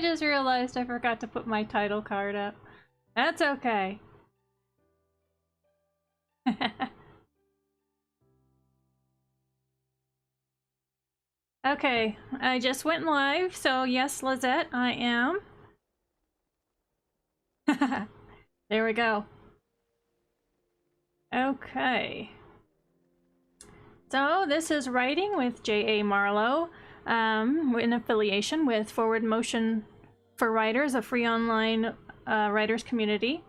I just realized I forgot to put my title card up. That's okay. Okay, I just went live, so yes, Lizette, I am. There we go. Okay. So this is Writing with J.A. Marlow, in affiliation with Forward Motion for Writers, a free online writers community.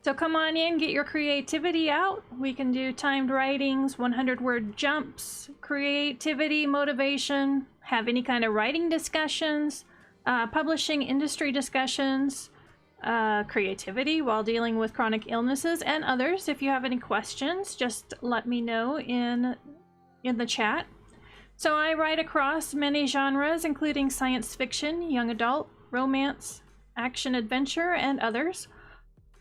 So come on in, get your creativity out. We can do timed writings, 100-word jumps, creativity, motivation, have any kind of writing discussions, publishing industry discussions, creativity while dealing with chronic illnesses, and others. If you have any questions, just let me know in the chat. So I write across many genres, including science fiction, young adult, romance, action adventure, and others.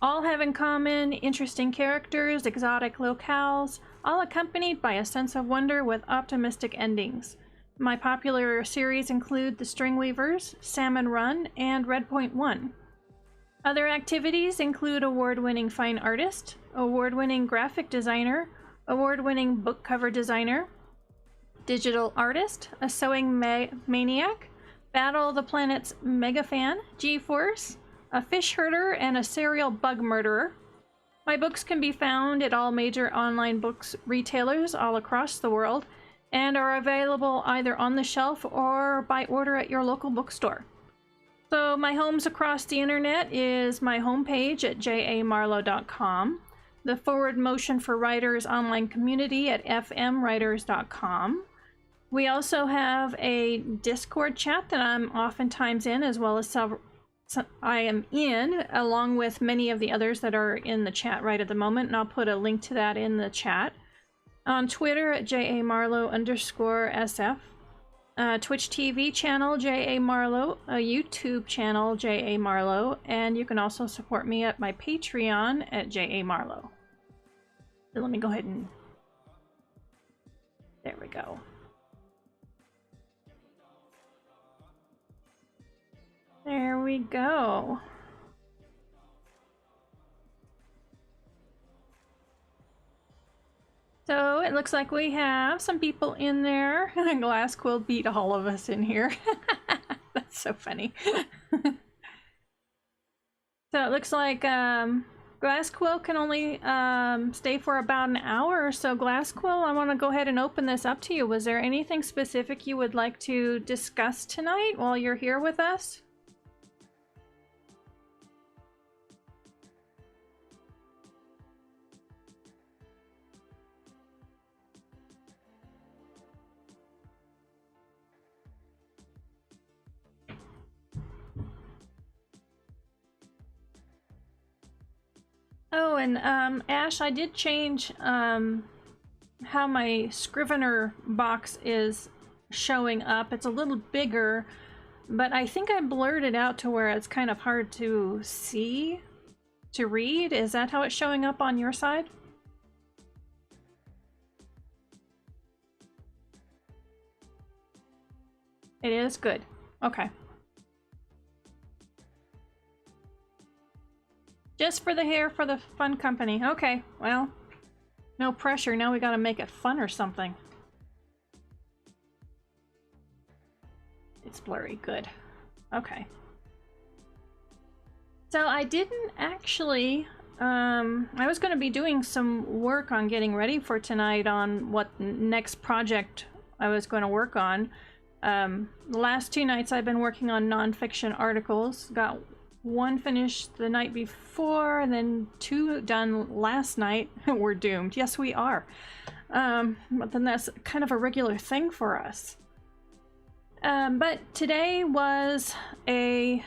All have in common interesting characters, exotic locales, all accompanied by a sense of wonder with optimistic endings. My popular series include The Stringweavers, Salmon Run, and Redpoint One. Other activities include award-winning fine artist, award-winning graphic designer, award-winning book cover designer, digital artist, a sewing maniac, Battle the Planet's mega fan, G-Force, a fish herder, and a serial bug murderer. My books can be found at all major online books retailers all across the world and are available either on the shelf or by order at your local bookstore. So my homes across the internet is my homepage at jamarlow.com, the Forward Motion for Writers online community at fmwriters.com. We also have a Discord chat that I'm oftentimes in, as well as I am in, along with many of the others that are in the chat right at the moment, and I'll put a link to that in the chat. On Twitter at jamarlow_SF, Twitch TV channel J.A. Marlow, a YouTube channel J.A. Marlow, and you can also support me at my Patreon at J.A. Marlow. So let me go ahead and... there we go. There we go. So it looks like we have some people in there. Glass Quill beat all of us in here. That's so funny. So it looks like Glass Quill can only stay for about an hour. So Glass Quill, I want to go ahead and open this up to you. Was there anything specific you would like to discuss tonight while you're here with us? Oh, and Ash, I did change how my Scrivener box is showing up. It's a little bigger, but I think I blurred it out to where it's kind of hard to see, to read. Is that how it's showing up on your side? It is? Good. Okay. Just for the hair, for the fun company. Okay, well, no pressure. Now we gotta make it fun or something. It's blurry. Good. Okay. So I didn't actually... I was going to be doing some work on getting ready for tonight on what next project I was going to work on. The last 2 nights I've been working on nonfiction articles. Got 1 finished the night before, and then 2 done last night. We're doomed. Yes, we are. But then that's kind of a regular thing for us. But today was a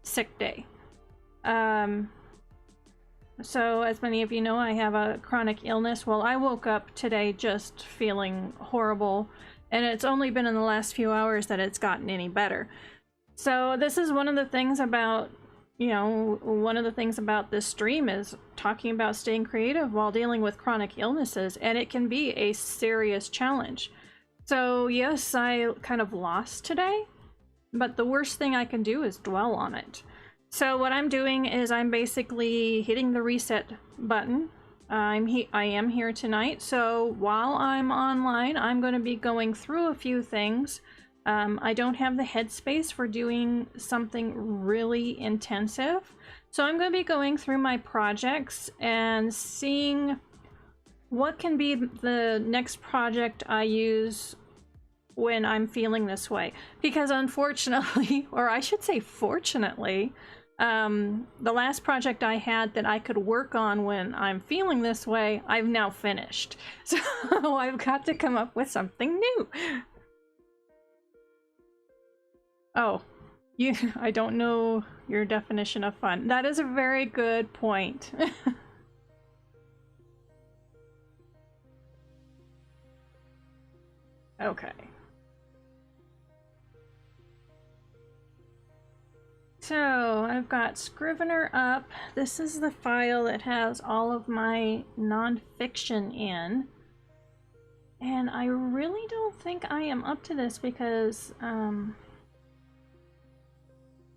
sick day. So as many of you know, I have a chronic illness. Well, I woke up today just feeling horrible, and it's only been in the last few hours that it's gotten any better. So this is one of the things about, you know, one of the things about this stream is talking about staying creative while dealing with chronic illnesses, and it can be a serious challenge. So yes, I kind of lost today, but the worst thing I can do is dwell on it. So what I'm doing is I'm basically hitting the reset button. I am here tonight, so while I'm online, I'm going to be going through a few things. I don't have the headspace for doing something really intensive, so I'm going to be going through my projects and seeing what can be the next project I use when I'm feeling this way. Because unfortunately, or I should say fortunately, the last project I had that I could work on when I'm feeling this way, I've now finished. So I've got to come up with something new. Oh, I don't know your definition of fun. That is a very good point. Okay. So I've got Scrivener up. This is the file that has all of my nonfiction in. And I really don't think I am up to this because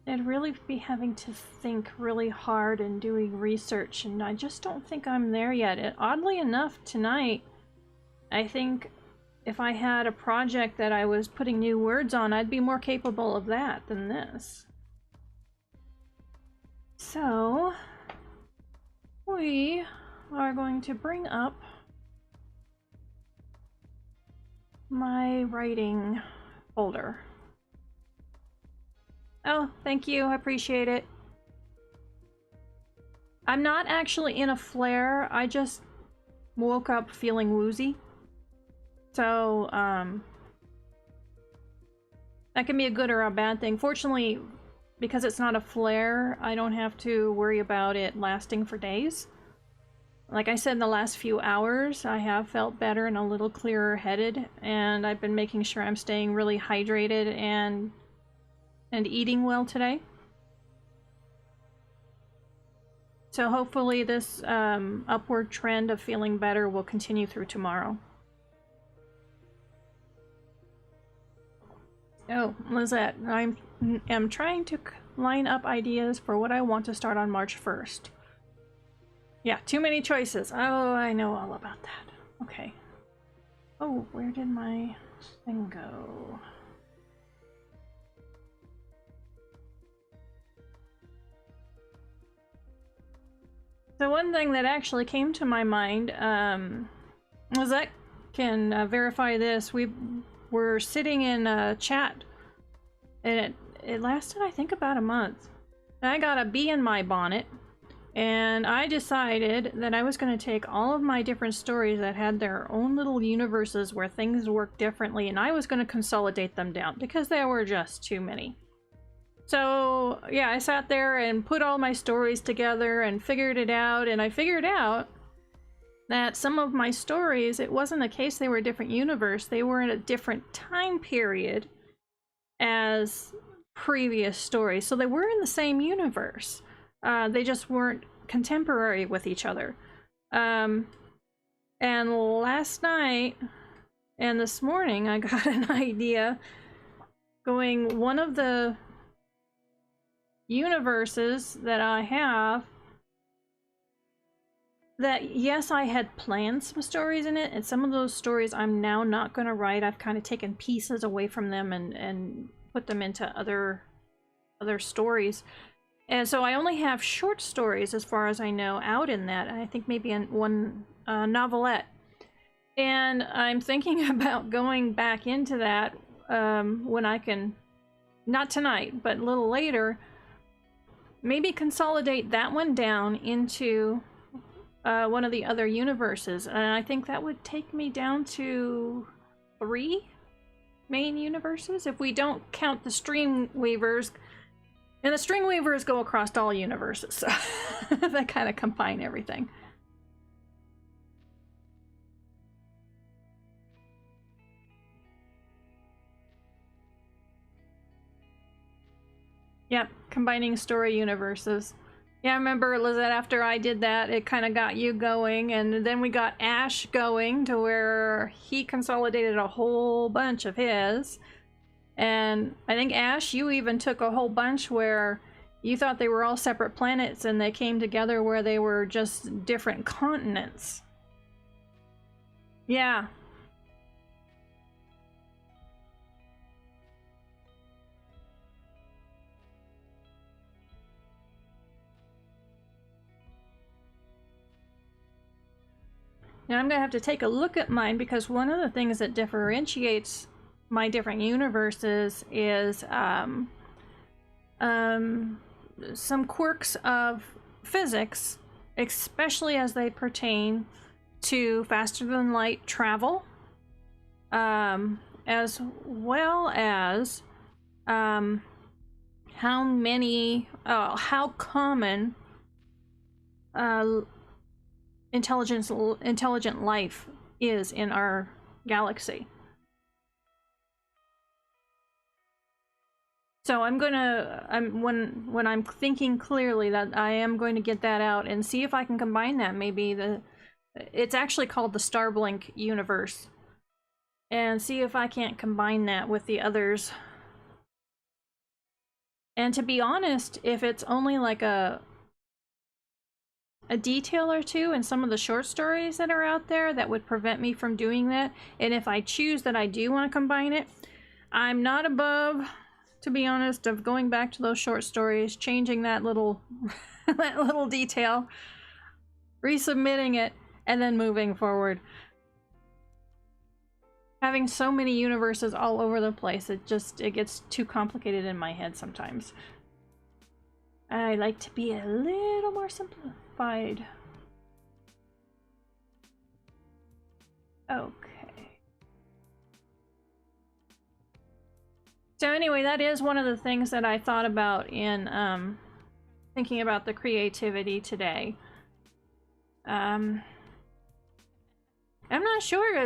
I'd really be having to think really hard and doing research, and I just don't think I'm there yet. Oddly enough, tonight, I think if I had a project that I was putting new words on, I'd be more capable of that than this. So, we are going to bring up my writing folder. Oh, thank you, I appreciate it. I'm not actually in a flare, I just woke up feeling woozy. So, that can be a good or a bad thing. Fortunately, because it's not a flare, I don't have to worry about it lasting for days. Like I said, in the last few hours, I have felt better and a little clearer headed, and I've been making sure I'm staying really hydrated and eating well today. So hopefully this upward trend of feeling better will continue through tomorrow. Oh, Lizette, I am trying to line up ideas for what I want to start on March 1st. Yeah, too many choices. Oh, I know all about that. Okay. Oh, where did my thing go? So one thing that actually came to my mind, Lizette can verify this. We were sitting in a chat, and it lasted, I think, about a month. And I got a bee in my bonnet, and I decided that I was going to take all of my different stories that had their own little universes where things work differently, and I was going to consolidate them down because there were just too many. So yeah, I sat there and put all my stories together and figured it out, and I figured out that some of my stories, it wasn't a case they were a different universe, they were in a different time period as previous stories. So they were in the same universe. They just weren't contemporary with each other. And last night and this morning I got an idea going, one of the universes that I have, that yes, I had planned some stories in it, and some of those stories I'm now not going to write. I've kind of taken pieces away from them and put them into other stories. And so I only have short stories, as far as I know, out in that. I think maybe in one novelette. And I'm thinking about going back into that when I can, not tonight, but a little later, maybe consolidate that one down into one of the other universes. And I think that would take me down to 3 main universes, if we don't count the Streamweavers. And the Streamweavers go across all universes, so that kind of combine everything. Yep, combining story universes. Yeah, I remember, Lizette, after I did that, it kind of got you going, and then we got Ash going to where he consolidated a whole bunch of his. And I think, Ash, you even took a whole bunch where you thought they were all separate planets and they came together where they were just different continents. Yeah. Now I'm gonna have to take a look at mine, because one of the things that differentiates my different universes is some quirks of physics, especially as they pertain to faster than light travel, as well as how common intelligent life is in our galaxy. So when I'm thinking clearly, that I am going to get that out and see if I can combine that. Maybe it's actually called the Starblink universe, and see if I can't combine that with the others. And to be honest, if it's only like a detail or two in some of the short stories that are out there that would prevent me from doing that, and if I choose that I do want to combine it, I'm not above, to be honest, of going back to those short stories, changing that little that little detail, resubmitting it, and then moving forward. Having so many universes all over the place, it gets too complicated in my head sometimes. I like to be a little more simplified. Okay. So anyway, that is one of the things that I thought about in thinking about the creativity today. I'm not sure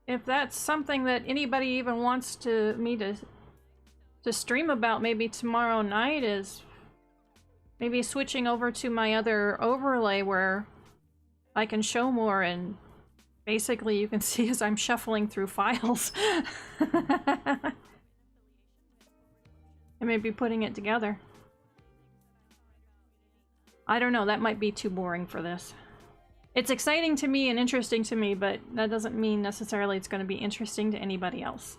if that's something that anybody even wants me to stream about. Maybe tomorrow night is maybe switching over to my other overlay where I can show more, and basically you can see as I'm shuffling through files. And maybe putting it together. I don't know, that might be too boring for this. It's exciting to me and interesting to me, but that doesn't mean necessarily it's going to be interesting to anybody else.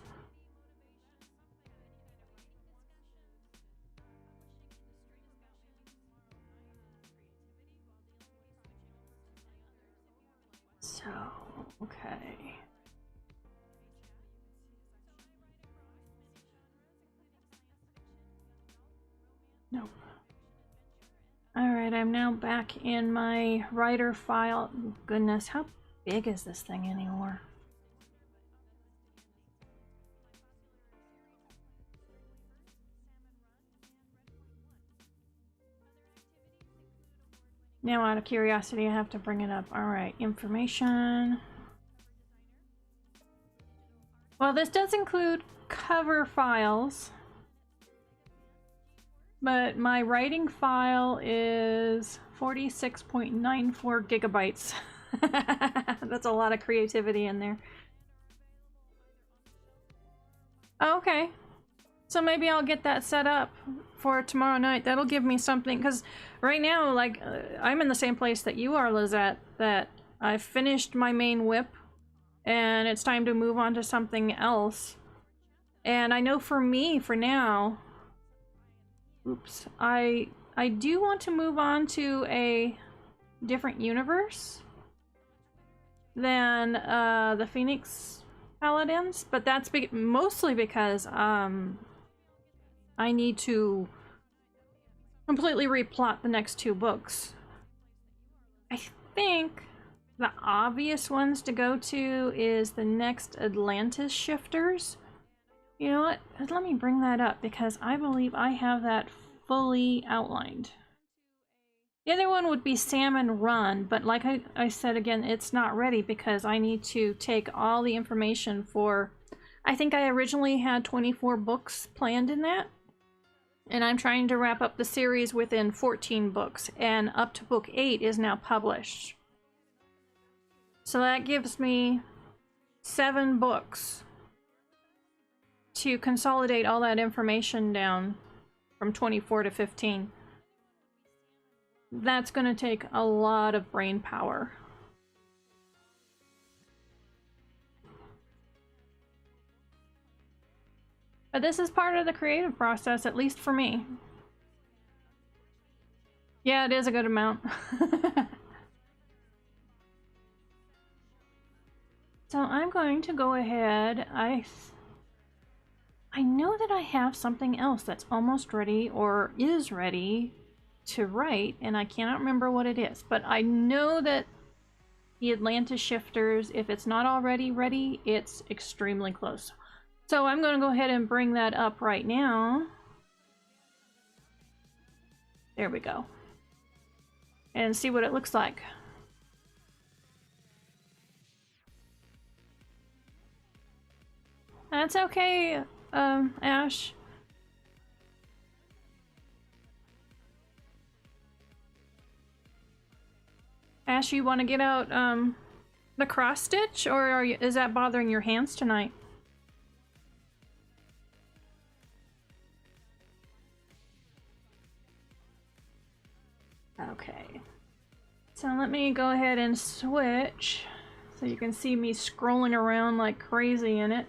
So, okay. Nope. Alright, I'm now back in my writer file. Goodness, how big is this thing anymore? Now, out of curiosity, I have to bring it up. Alright, information. Well, this does include cover files, but my writing file is 46.94 gigabytes. That's a lot of creativity in there. Okay. So maybe I'll get that set up for tomorrow night. That'll give me something, because right now, like, I'm in the same place that you are, Lizette, that I've finished my main whip, and it's time to move on to something else. And I know for me, for now, oops, I do want to move on to a different universe than the Phoenix Paladins, but that's mostly because I need to completely replot the next 2 books. I think the obvious ones to go to is the next Atlantis Shifters. You know what? Let me bring that up, because I believe I have that fully outlined. The other one would be Salmon Run, but like I said again, it's not ready because I need to take all the information for... I think I originally had 24 books planned in that, and I'm trying to wrap up the series within 14 books, and up to book 8 is now published. So that gives me 7 books to consolidate all that information down from 24 to 15. That's going to take a lot of brain power. But this is part of the creative process, at least for me. Yeah, it is a good amount. So I'm going to go ahead. I know that I have something else that's almost ready or is ready to write, and I cannot remember what it is. But I know that the Atlantis shifters, if it's not already ready, it's extremely close. So I'm going to go ahead and bring that up right now. There we go. And see what it looks like. That's okay, Ash. Ash, you want to get out the cross stitch, or is that bothering your hands tonight? Okay. So let me go ahead and switch so you can see me scrolling around like crazy in it.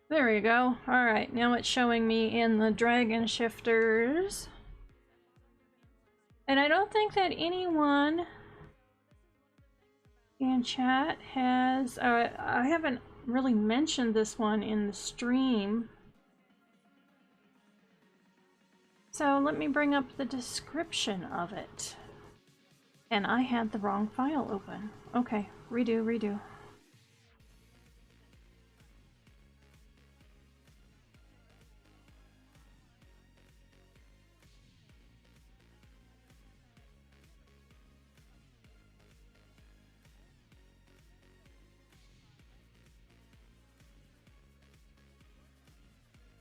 There we go. Alright, now it's showing me in the dragon shifters. And I don't think that anyone in chat has... I haven't really mentioned this one in the stream. So let me bring up the description of it. And I had the wrong file open. Okay, redo.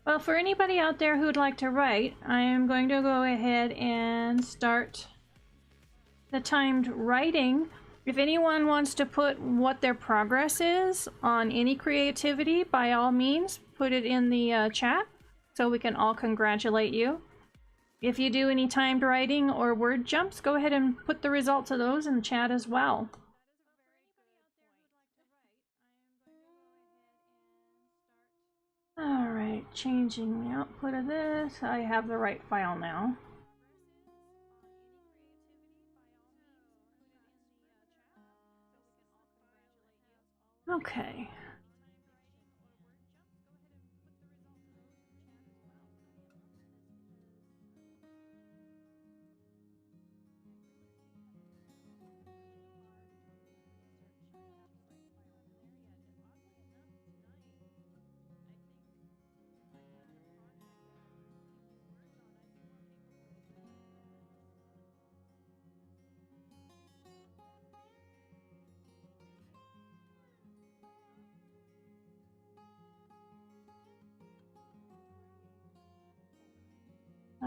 Well, for anybody out there who'd like to write, I am going to go ahead and start the timed writing. If anyone wants to put what their progress is on any creativity, by all means, put it in the chat so we can all congratulate you. If you do any timed writing or word jumps, go ahead and put the results of those in the chat as well. Alright, changing the output of this. I have the right file now. Okay.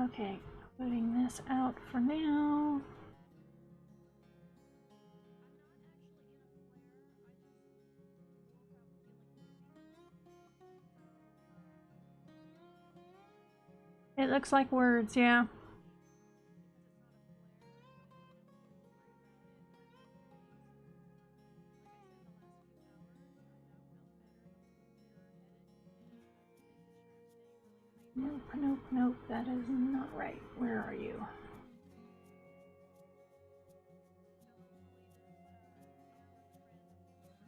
Okay, putting this out for now. It looks like words, yeah. Nope, that is not right. Where are you?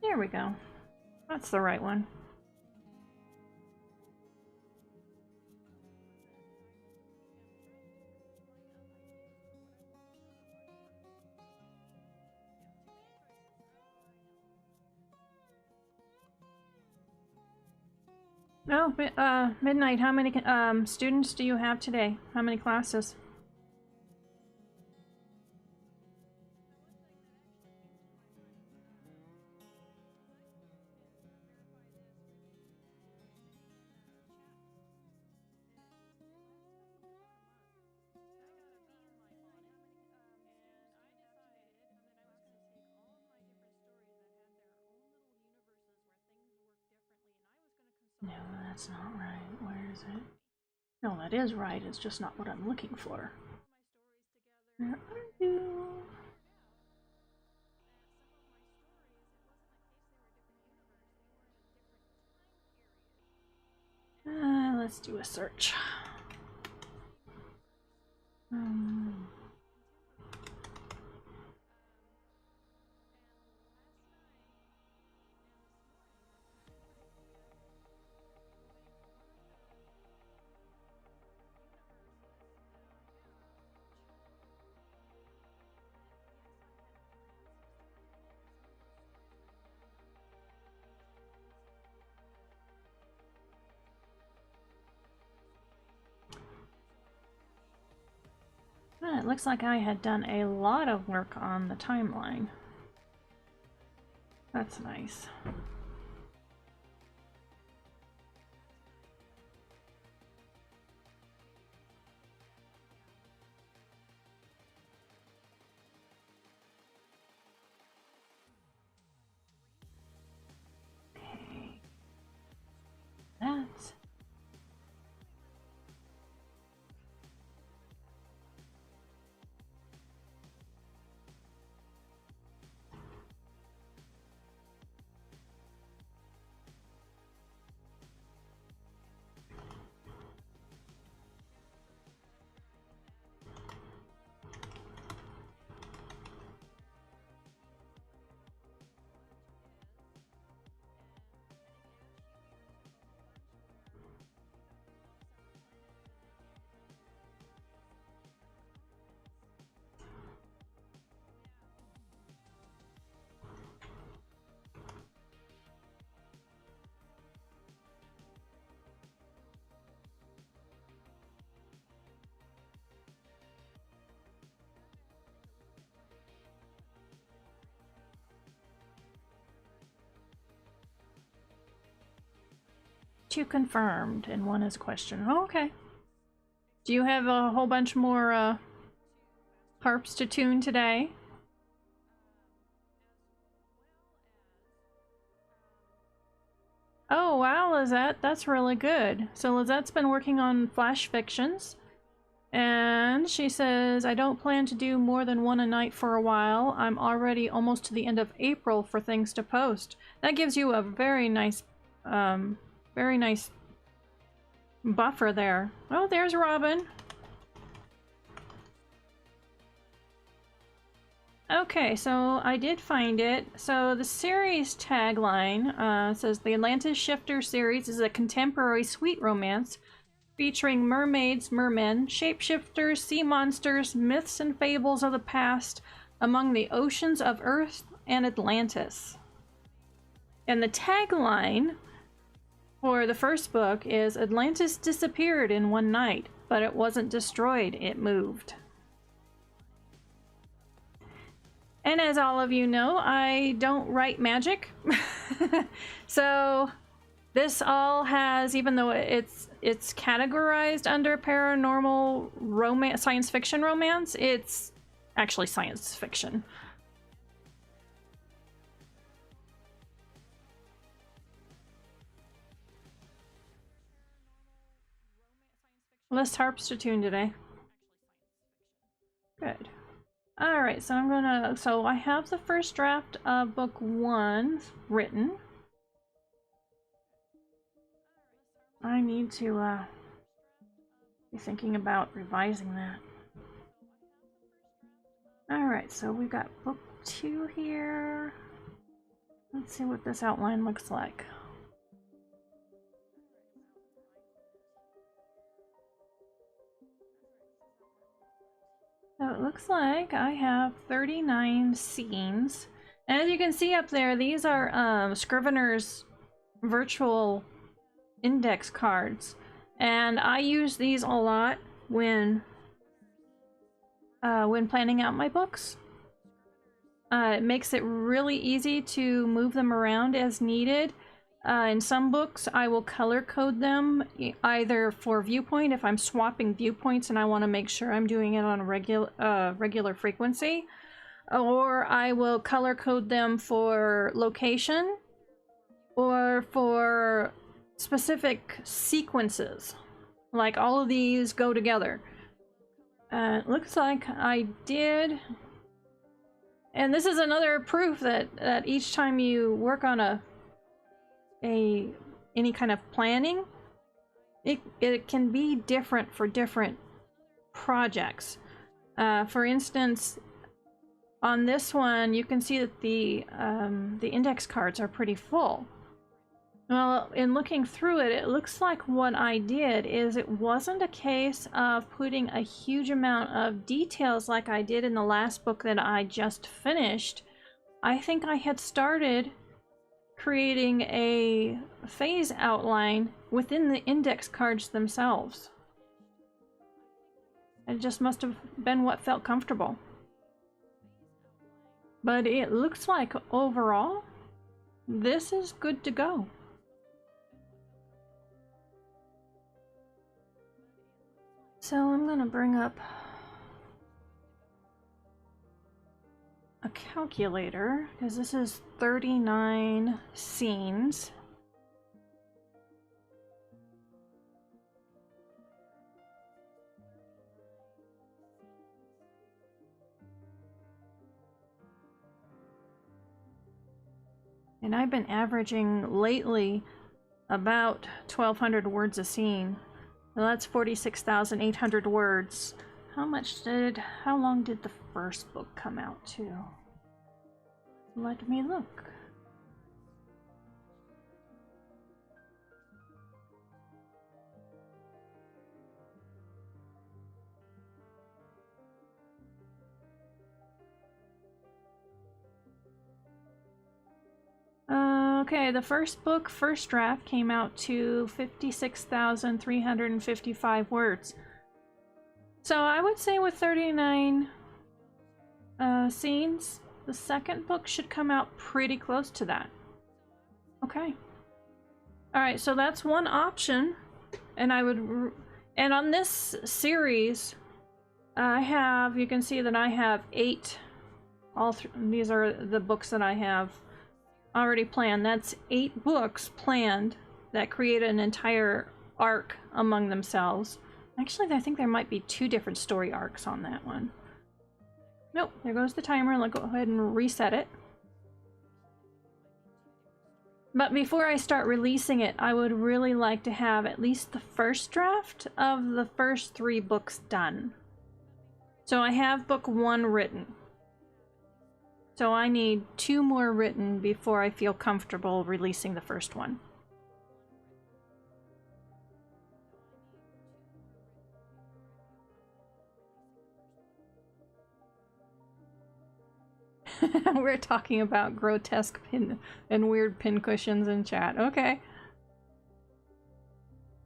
There we go. That's the right one. Oh, Midnight, how many students do you have today? How many classes? No, that's not right. Where is it? No, that is right. It's just not what I'm looking for. Where are you? Let's do a search. It looks like I had done a lot of work on the timeline. That's nice. Okay. That's... Two confirmed and one is question. Oh, okay. Do you have a whole bunch more harps to tune today? Oh wow, Lizette, that's really good. So Lizette's been working on flash fictions, and she says, I don't plan to do more than one a night for a while. I'm already almost to the end of April for things to post. That gives you a very nice buffer there. Oh, there's Robin. Okay, so I did find it. So the series tagline says the Atlantis Shifter series is a contemporary sweet romance featuring mermaids, mermen, shapeshifters, sea monsters, myths and fables of the past among the oceans of Earth and Atlantis. And the tagline for the first book is Atlantis disappeared in one night, but it wasn't destroyed, it moved. And as all of you know, I don't write magic. So this all has, even though it's categorized under paranormal romance, science fiction romance, it's actually science fiction. Less harps to tune today. Good. Alright, so I have the first draft of book 1 written. I need to be thinking about revising that. Alright, so we've got book 2 here. Let's see what this outline looks like. So it looks like I have 39 scenes. And as you can see up there, these are Scrivener's virtual index cards. And I use these a lot when planning out my books. It makes it really easy to move them around as needed. In some books, I will color code them either for viewpoint if I'm swapping viewpoints and I want to make sure I'm doing it on a regular frequency, or I will color code them for location or for specific sequences. Like all of these go together. It looks like I did. And this is another proof that each time you work on any kind of planning, it can be different for different projects. For instance, on this one, you can see that the index cards are pretty full. Well, in looking through it, it looks like what I did is it wasn't a case of putting a huge amount of details like I did in the last book that I just finished. I think I had started creating a phase outline within the index cards themselves. It just must have been what felt comfortable. But it looks like overall, this is good to go. So I'm gonna bring up a calculator because this is 39 scenes. And I've been averaging lately about 1,200 words a scene. Well, that's 46,800 words. How long did the first book come out to? Let me look. Okay, the first book, first draft, came out to 56,355 words. So I would say with 39 scenes, the second book should come out pretty close to that. Okay. Alright, so that's one option. And on this series, you can see that I have 8, these are the books that I have already planned. That's 8 books planned that create an entire arc among themselves. Actually, I think there might be 2 different story arcs on that one. Nope, there goes the timer. Let's go ahead and reset it. But before I start releasing it, I would really like to have at least the first draft of the first 3 books done. So I have book 1 written. So I need 2 more written before I feel comfortable releasing the first one. We're talking about grotesque pin and weird pin cushions in chat. Okay.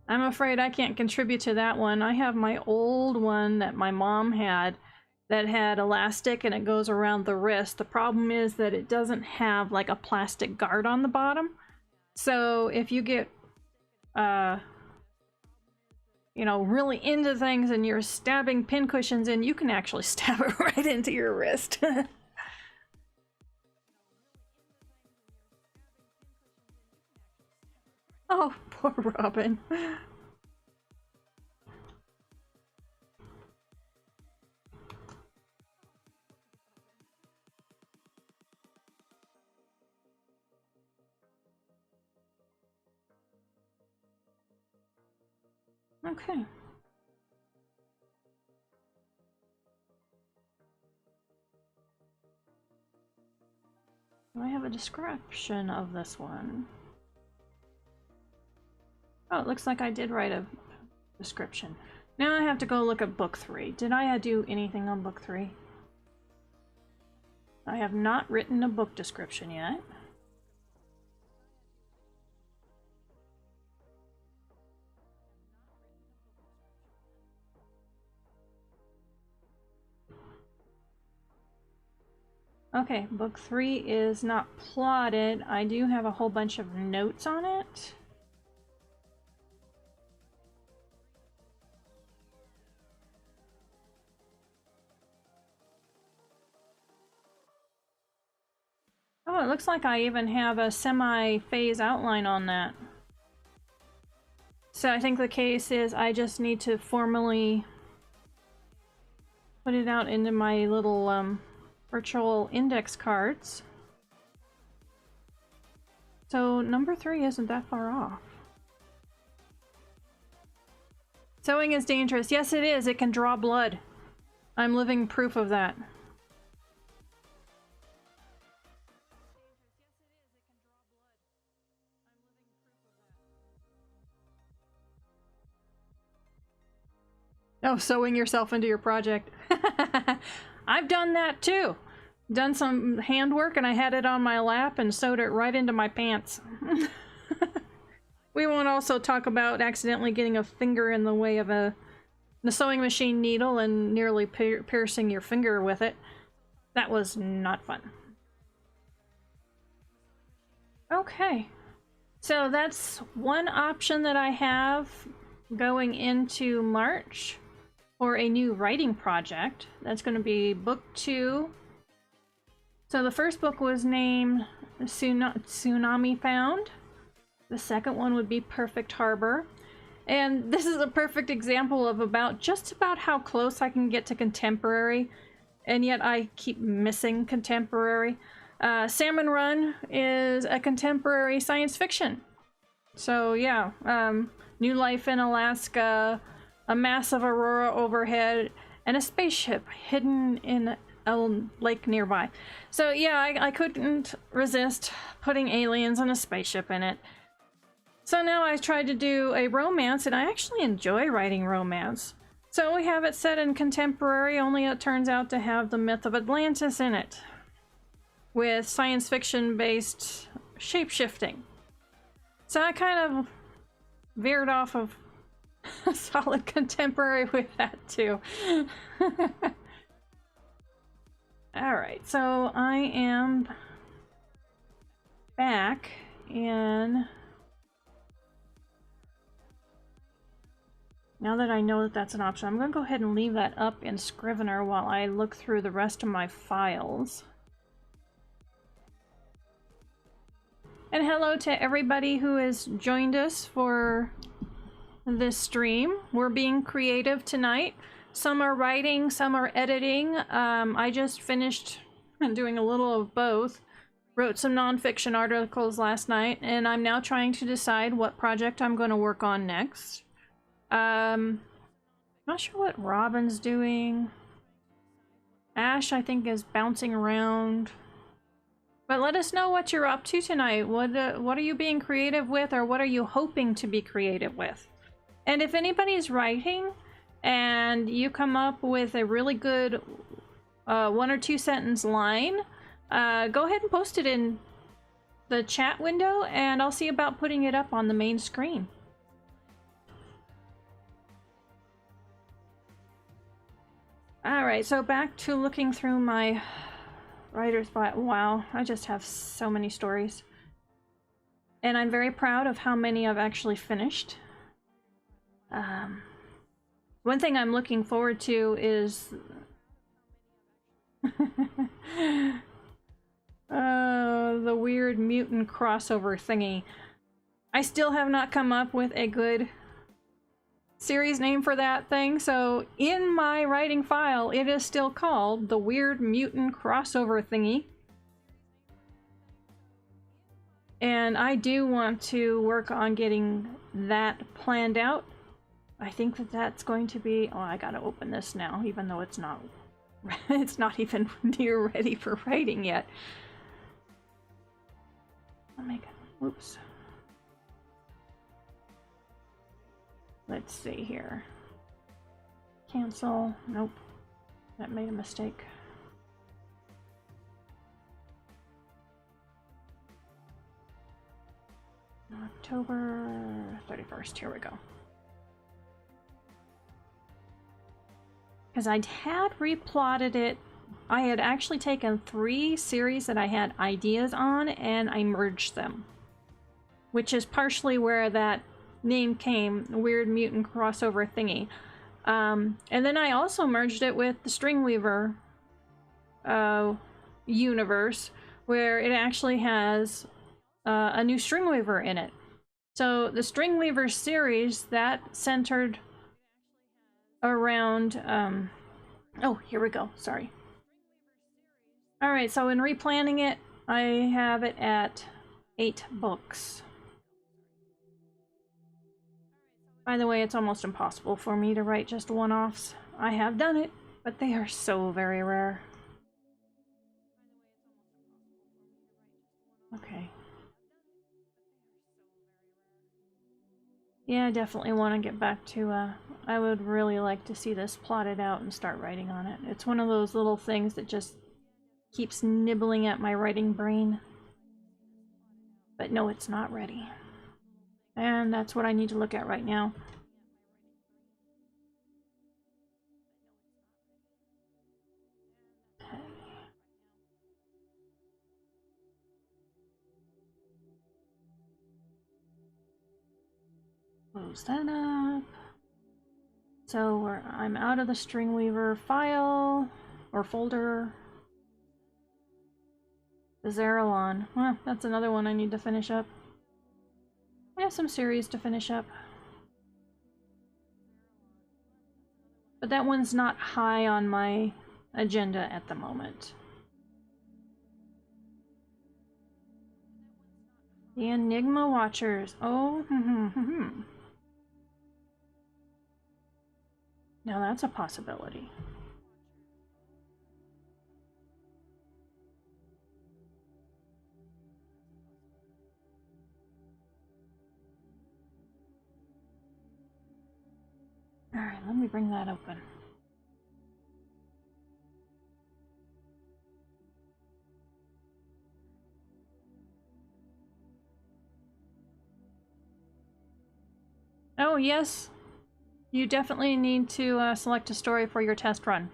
I'm afraid I can't contribute to that one. I have my old one that my mom had that had elastic and it goes around the wrist. The problem is that it doesn't have like a plastic guard on the bottom. So if you get, you know, really into things and you're stabbing pin cushions in, you can actually stab it right into your wrist. Oh, poor Robin. Okay. Do I have a description of this one? Oh, it looks like I did write a description. Now I have to go look at book 3. Did I do anything on book 3? I have not written a book description yet. Okay, book 3 is not plotted. I do have a whole bunch of notes on it. Oh, it looks like I even have a semi-phase outline on that. So I think the case is I just need to formally put it out into my little virtual index cards. So number 3 isn't that far off. Sewing is dangerous. Yes, it is. It can draw blood. I'm living proof of that. Oh, sewing yourself into your project. I've done that too. Done some handwork and I had it on my lap and sewed it right into my pants. We won't also talk about accidentally getting a finger in the way of the sewing machine needle and nearly piercing your finger with it. That was not fun. Okay, so that's one option that I have going into March for a new writing project. That's going to be book 2. So the first book was named Tsunami Found. The second one would be Perfect Harbor. And this is a perfect example of just about how close I can get to contemporary, and yet I keep missing contemporary. Salmon Run is a contemporary science fiction. So yeah, new life in Alaska, a massive aurora overhead, and a spaceship hidden in a lake nearby. So yeah, I couldn't resist putting aliens and a spaceship in it. So now I tried to do a romance, and I actually enjoy writing romance. So we have it set in contemporary, only it turns out to have the myth of Atlantis in it, with science fiction based shape-shifting. So I kind of veered off of a solid contemporary with that too. Alright, so I am back in... Now that I know that that's an option, I'm going to go ahead and leave that up in Scrivener while I look through the rest of my files. And hello to everybody who has joined us for this stream. We're being creative tonight. Some are writing, some are editing. I just finished doing a little of both. Wrote some nonfiction articles last night, and I'm now trying to decide what project I'm going to work on next. Not sure what Robin's doing. Ash, I think, is bouncing around. But let us know what you're up to tonight. What are you being creative with, or what are you hoping to be creative with? And if anybody's writing and you come up with a really good 1 or 2 sentence line, go ahead and post it in the chat window, and I'll see about putting it up on the main screen. Alright, so back to looking through my writer's bio. Wow, I just have so many stories. And I'm very proud of how many I've actually finished. One thing I'm looking forward to is... the weird mutant crossover thingy. I still have not come up with a good series name for that thing, so in my writing file it is still called the Weird Mutant Crossover Thingy. And I do want to work on getting that planned out. I think that that's going to be... Oh, I gotta open this now, even though it's not it's not even near ready for writing yet. I'll make it. Oops. Let's see here. Cancel. Nope. That made a mistake. October 31st. Here we go. Because I had replotted it. I had actually taken 3 series that I had ideas on and I merged them. Which is partially where that name came, Weird Mutant Crossover Thingy. And then I also merged it with the Stringweaver universe, where it actually has a new Stringweaver in it. So the Stringweaver series, that centered around, oh, here we go, sorry. Alright, so in replanning it, I have it at 8 books. By the way, it's almost impossible for me to write just one-offs. I have done it, but they are so very rare. Okay. Yeah, I definitely want to get back to, I would really like to see this plotted out and start writing on it. It's one of those little things that just keeps nibbling at my writing brain. But no, it's not ready. And that's what I need to look at right now. Okay. Close that up. So I'm out of the Stringweaver file or folder. The Zeralon. Well, that's another one I need to finish up. I have some series to finish up. But that one's not high on my agenda at the moment. The Enigma Watchers. Oh, Now that's a possibility. Alright, let me bring that open. Oh, yes. You definitely need to select a story for your test run.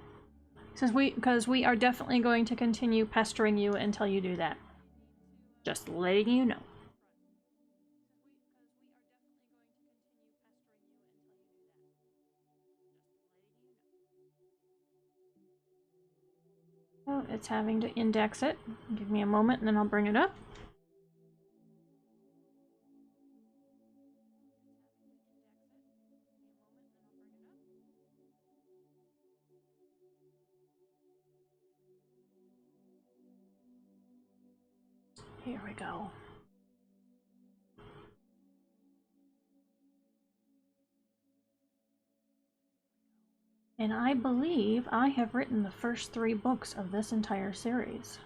Because we are definitely going to continue pestering you until you do that. Just letting you know. Oh, it's having to index it. Give me a moment and then I'll bring it up. Here we go. And I believe I have written the first 3 books of this entire series.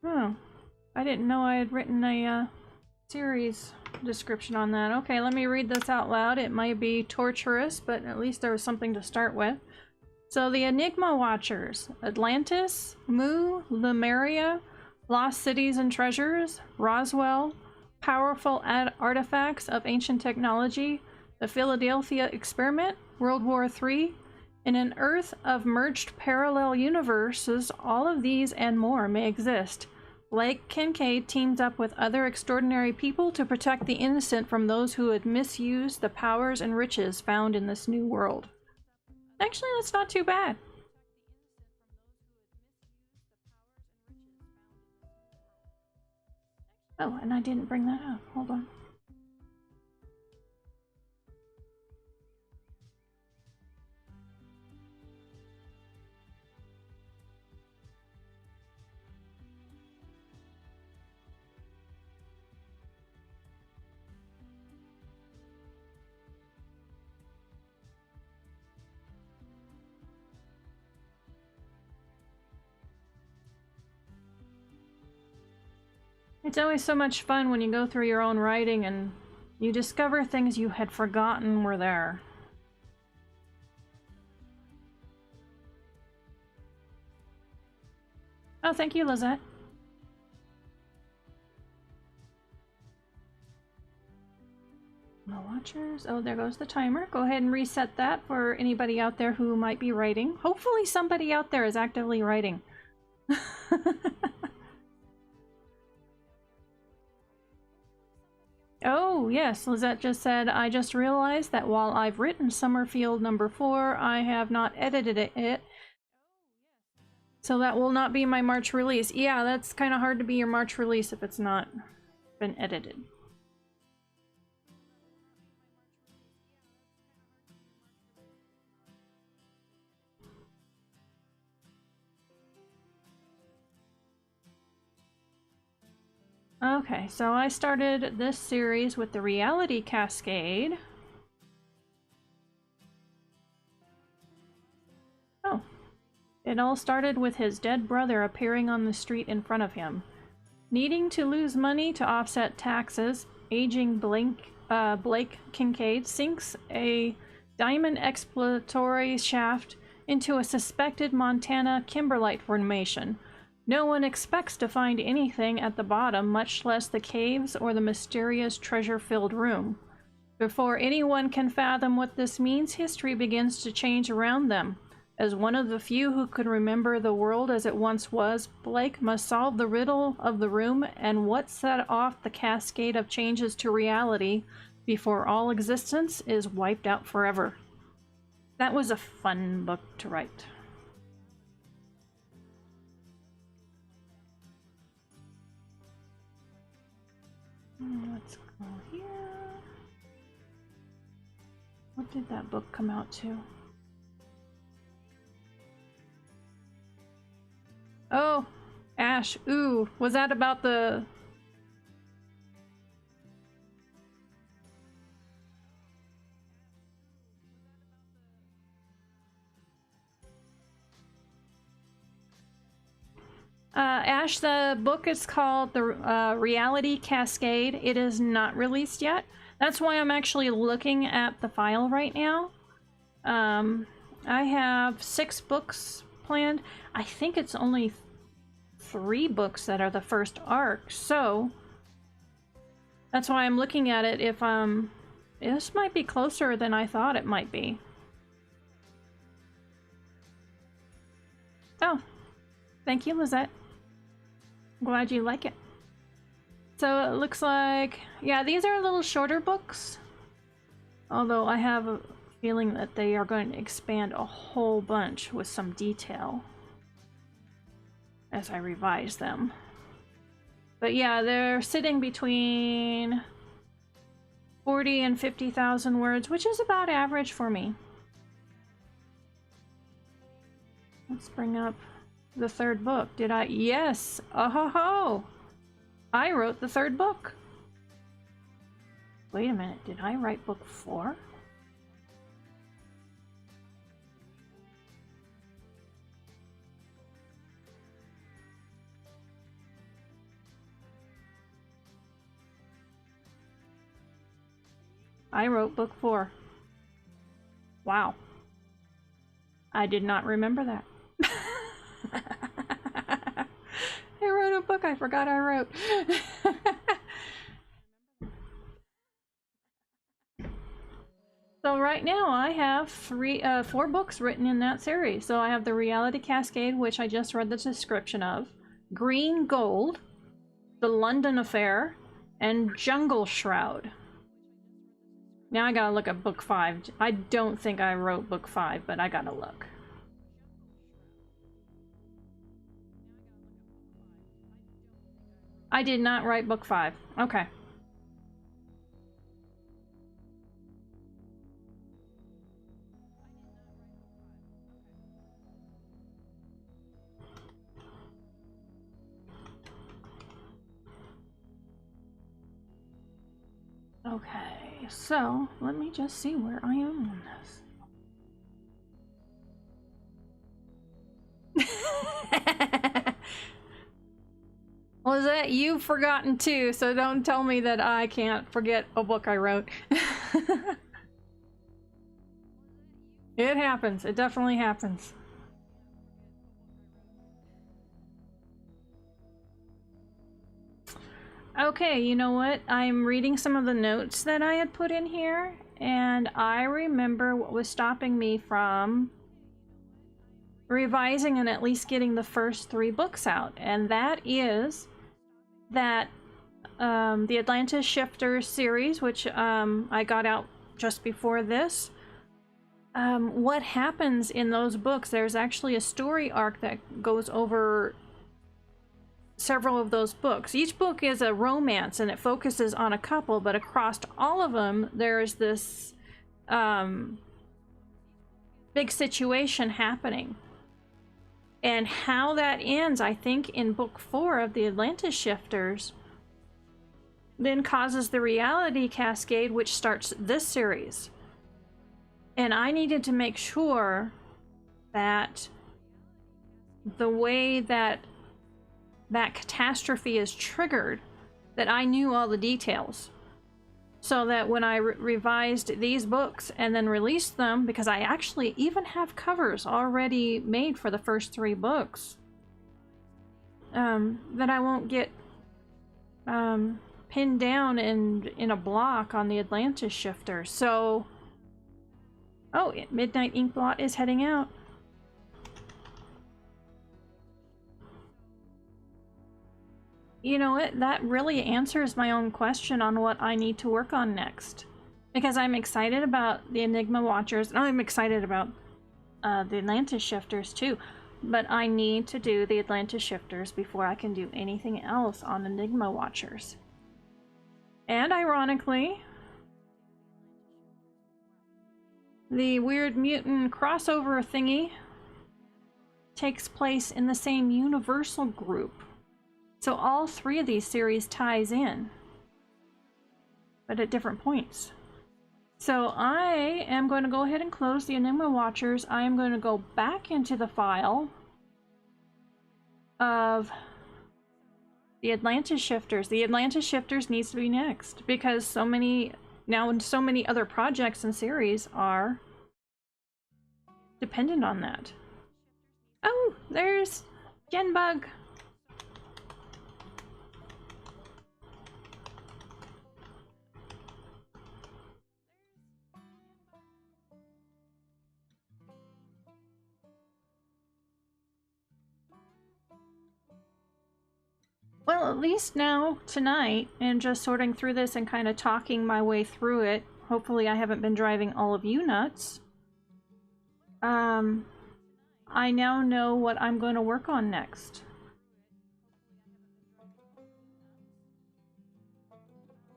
Oh, I didn't know I had written a series description on that. Okay, let me read this out loud. It might be torturous, but at least there was something to start with. So the Enigma Watchers: Atlantis, Mu, Lemuria, Lost Cities and Treasures, Roswell, Powerful Artifacts of Ancient Technology, the Philadelphia Experiment, World War III. In an Earth of merged parallel universes, all of these and more may exist. Blake Kincaid teams up with other extraordinary people to protect the innocent from those who would misuse the powers and riches found in this new world. Actually, that's not too bad. Oh, and I didn't bring that up. Hold on. It's always so much fun when you go through your own writing and you discover things you had forgotten were there. Oh, thank you, Lizette. No watchers. Oh, there goes the timer. Go ahead and reset that for anybody out there who might be writing. Hopefully somebody out there is actively writing. Oh, Oh, yes, Lizette just said, I just realized that while I've written Summerfield number 4, I have not edited it. So that will not be my March release. Yeah, that's kind of hard to be your March release if it's not been edited. Okay, so I started this series with the Reality Cascade. Oh. It all started with his dead brother appearing on the street in front of him. Needing to lose money to offset taxes, aging Blake Kincaid sinks a diamond exploratory shaft into a suspected Montana kimberlite formation. No one expects to find anything at the bottom, much less the caves or the mysterious treasure-filled room. Before anyone can fathom what this means, history begins to change around them. As one of the few who could remember the world as it once was, Blake must solve the riddle of the room and what set off the cascade of changes to reality before all existence is wiped out forever. That was a fun book to write. Let's go here. What did that book come out to? Oh, Ash. Ooh, was that about the... Ash, the book is called The Reality Cascade. It is not released yet. That's why I'm actually looking at the file right now. I have 6 books planned. I think it's only 3 books that are the first arc, so that's why I'm looking at it. If this might be closer than I thought it might be. Oh, thank you, Lizette. I'm glad you like it. So it looks like, yeah, these are a little shorter books, although I have a feeling that they are going to expand a whole bunch with some detail as I revise them. But yeah, they're sitting between 40 and 50,000 words, which is about average for me. Let's bring up the 3rd book. Did I? Yes! Oh ho ho! I wrote the 3rd book. Wait a minute, did I write book 4? I wrote book 4. Wow. I did not remember that. I wrote a book I forgot I wrote. So right now I have 4 books written in that series. So I have The Reality Cascade, which I just read the description of, Green Gold, The London Affair, and Jungle Shroud. Now I gotta look at book 5. I don't think I wrote book 5, but I gotta look. I did not write book 5. Okay. Okay, so let me just see where I am on this. Well, is that you've forgotten too, so don't tell me that I can't forget a book I wrote. It happens. It definitely happens. Okay, you know what? I'm reading some of the notes that I had put in here, and I remember what was stopping me from revising and at least getting the first 3 books out, and that is that the Atlantis Shifters series, which I got out just before this. What happens in those books? There's actually a story arc that goes over several of those books. Each book is a romance and it focuses on a couple, but across all of them there's this big situation happening. And how that ends, I think, in book 4 of the Atlantis Shifters, then causes the reality cascade, which starts this series. And I needed to make sure that the way that that catastrophe is triggered, that I knew all the details. So that when I revised these books and then released them, because I actually even have covers already made for the first 3 books, that I won't get pinned down in a block on the Atlantis Shifter. So, oh, Midnight Inkblot is heading out. You know what? That really answers my own question on what I need to work on next. Because I'm excited about the Enigma Watchers, and I'm excited about the Atlantis Shifters too. But I need to do the Atlantis Shifters before I can do anything else on Enigma Watchers. And ironically, the Weird Mutant crossover thingy takes place in the same Universal group. So all 3 of these series ties in, but at different points. So I am going to go ahead and close the Enigma Watchers. I am going to go back into the file of the Atlantis Shifters. The Atlantis Shifters needs to be next because so many other projects and series are dependent on that. Oh, there's Genbug. Well, at least now, tonight, and just sorting through this and kind of talking my way through it, hopefully I haven't been driving all of you nuts. I now know what I'm going to work on next.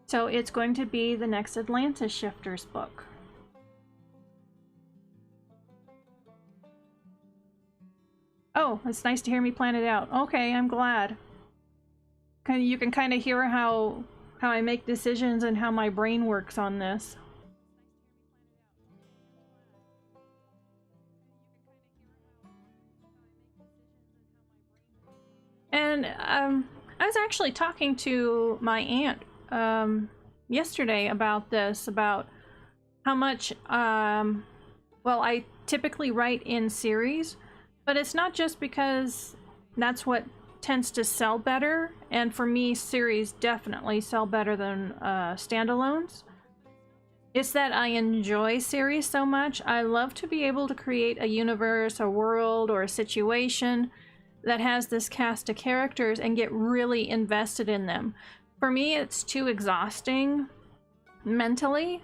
So it's going to be the next Atlantis Shifters book. Oh, it's nice to hear me plan it out. Okay, I'm glad. You can kind of hear how I make decisions and how my brain works on this. And I was actually talking to my aunt yesterday about this, about how much well, I typically write in series, but it's not just because that's what tends to sell better, and for me series definitely sell better than standalones. It's that I enjoy series so much. I love to be able to create a universe, a world, or a situation that has this cast of characters and get really invested in them. For me, it's too exhausting mentally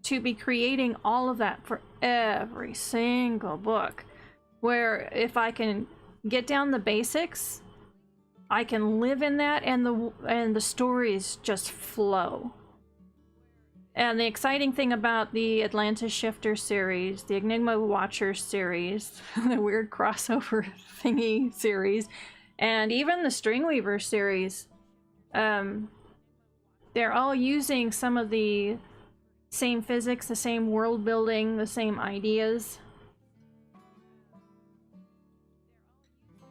to be creating all of that for every single book, where if I can get down the basics, I can live in that, and the stories just flow. And the exciting thing about the Atlantis Shifter series, the Enigma Watchers series, the weird crossover thingy series, and even the Stringweaver series, they're all using some of the same physics, the same world building, the same ideas.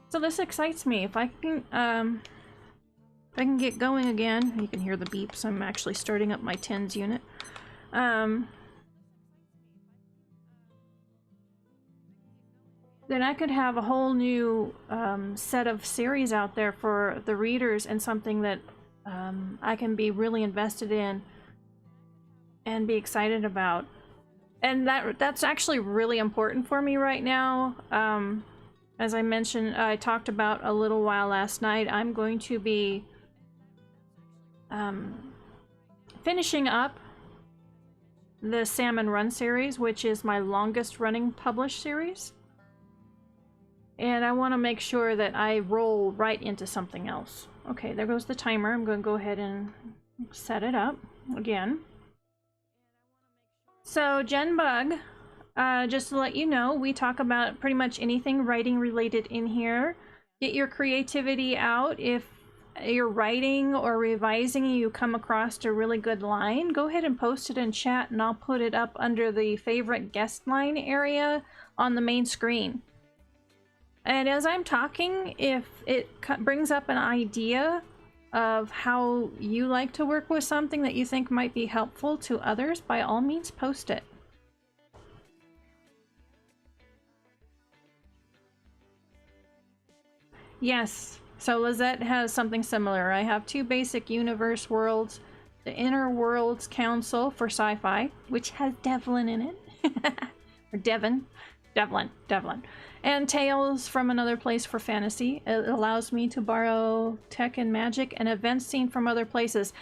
So this excites me. If I can get going again, you can hear the beeps. I'm actually starting up my tens unit. Then I could have a whole new set of series out there for the readers, and something that I can be really invested in and be excited about. And that's actually really important for me right now. As I mentioned, I talked about a little while last night, I'm going to be finishing up the Salmon Run series, which is my longest running published series. And I want to make sure that I roll right into something else. Okay, there goes the timer. I'm going to go ahead and set it up again. So, Genbug, just to let you know, we talk about pretty much anything writing related in here. Get your creativity out. If you're writing or revising and you come across a really good line, go ahead and post it in chat and I'll put it up under the favorite guest line area on the main screen. And as I'm talking, if it brings up an idea of how you like to work with something that you think might be helpful to others, by all means post it. Yes, so Lizette has something similar. I have 2 basic universe worlds, the Inner Worlds Council for sci-fi, which has Devlin in it, or Devlin, and Tales from Another Place for fantasy. It allows me to borrow tech and magic and event scene from other places.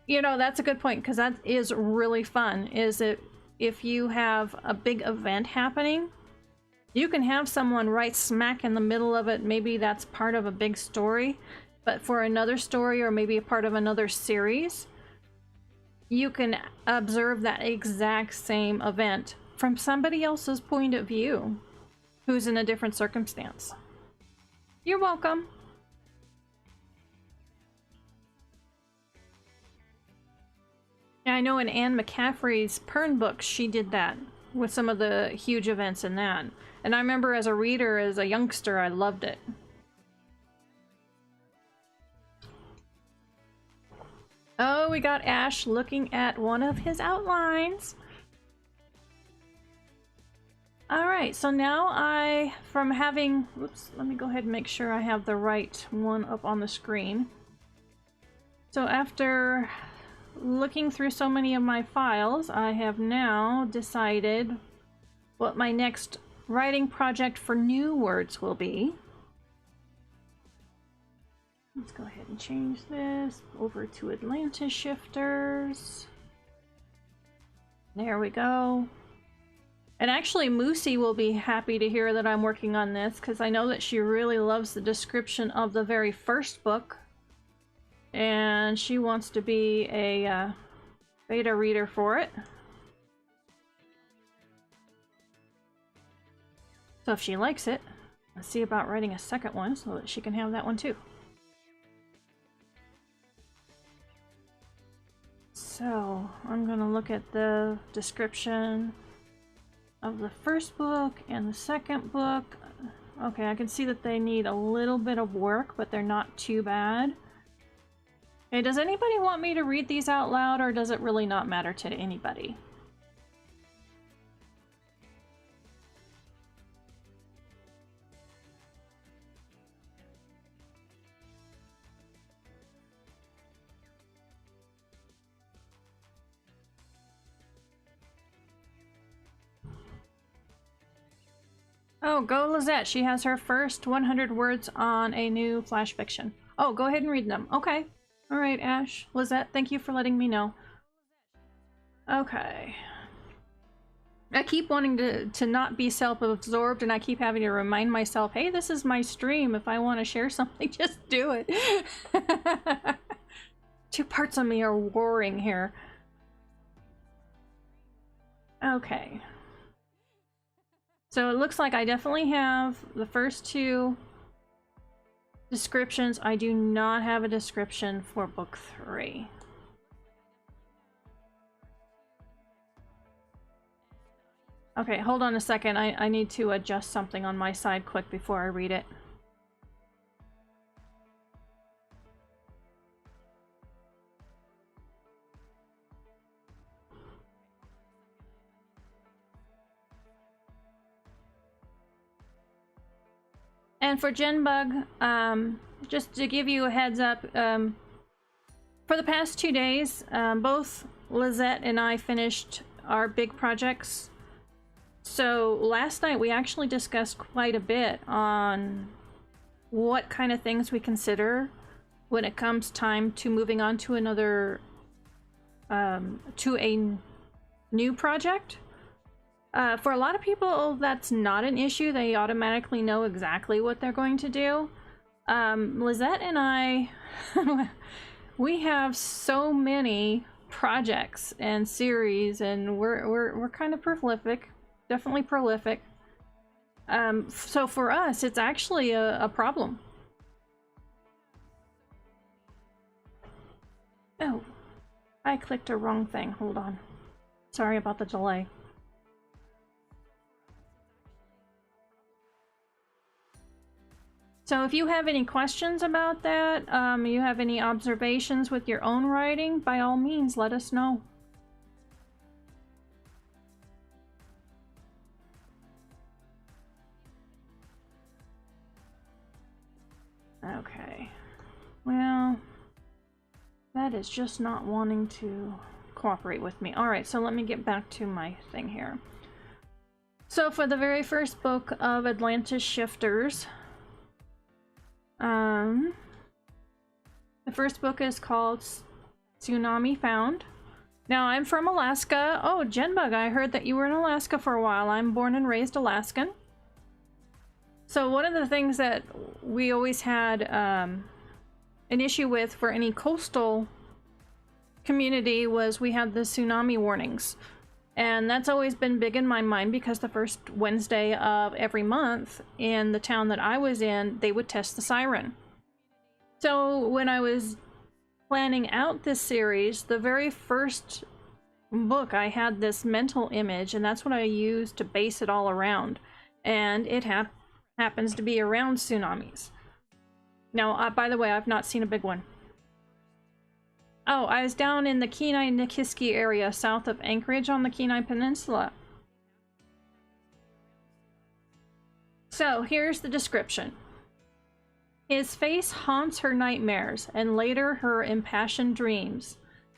You know, that's a good point, because that is really fun, is it if you have a big event happening, you can have someone right smack in the middle of it. Maybe that's part of a big story, but for another story or maybe a part of another series, you can observe that exact same event from somebody else's point of view who's in a different circumstance. You're welcome. Yeah, I know in Anne McCaffrey's Pern books, she did that with some of the huge events in that. And I remember as a reader, as a youngster, I loved it. Oh, we got Ash looking at one of his outlines. Alright, so now from having, whoops, let me go ahead and make sure I have the right one up on the screen. So after looking through so many of my files, I have now decided what my next writing project for new words will be. Let's go ahead and change this over to Atlantis shifters. There we go. And actually, Moosey will be happy to hear that I'm working on this, because I know that she really loves the description of the very first book. And she wants to be a beta reader for it. So if she likes it, let's see about writing a second one so that she can have that one too. So I'm gonna look at the description of the first book and the second book. Okay, I can see that they need a little bit of work, but they're not too bad. Okay, does anybody want me to read these out loud, or does it really not matter to anybody? Oh, go Lizette. She has her first 100 words on a new flash fiction. Oh, go ahead and read them. Okay. All right, Ash. Lizette, thank you for letting me know. Okay. I keep wanting to not be self-absorbed, and I keep having to remind myself, hey, this is my stream. If I want to share something, just do it. 2 parts of me are warring here. Okay. So it looks like I definitely have the first 2 descriptions. I do not have a description for book 3. Okay, hold on a second. I need to adjust something on my side quick before I read it. And for Genbug, just to give you a heads up, for the past 2 days, both Lizette and I finished our big projects. So last night we actually discussed quite a bit on what kind of things we consider when it comes time to moving on to another, to a new project. For a lot of people, that's not an issue. They automatically know exactly what they're going to do. Lizette and I, we have so many projects and series, and we're kind of prolific, definitely prolific. So for us, it's actually a problem. Oh, I clicked a wrong thing. Hold on. Sorry about the delay. So if you have any questions about that, you have any observations with your own writing, by all means, let us know. Okay. Well, that is just not wanting to cooperate with me. Alright, so let me get back to my thing here. So for the very first book of Atlantis Shifters, the first book is called Tsunami Found. Now, I'm from Alaska. Oh, Jenbug, I heard that you were in Alaska for a while. I'm born and raised Alaskan. So one of the things that we always had an issue with for any coastal community was we had the tsunami warnings. And that's always been big in my mind because the first Wednesday of every month in the town that I was in, they would test the siren. So when I was planning out this series, the very first book, I had this mental image, and that's what I used to base it all around. And it happens to be around tsunamis. Now, by the way, I've not seen a big one. Oh, I was down in the Kenai-Nikiski area, south of Anchorage on the Kenai Peninsula. So, here's the description. His face haunts her nightmares, and later her impassioned dreams.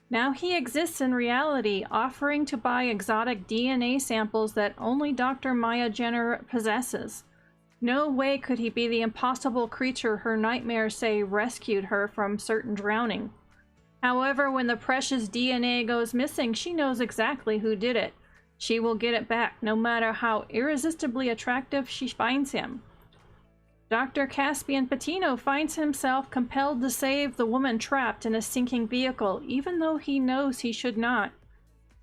Now he exists in reality, offering to buy exotic DNA samples that only Dr. Maya Jenner possesses. No way could he be the impossible creature her nightmares say rescued her from certain drowning. However, when the precious DNA goes missing, she knows exactly who did it. She will get it back, no matter how irresistibly attractive she finds him. Dr. Caspian Patino finds himself compelled to save the woman trapped in a sinking vehicle, even though he knows he should not.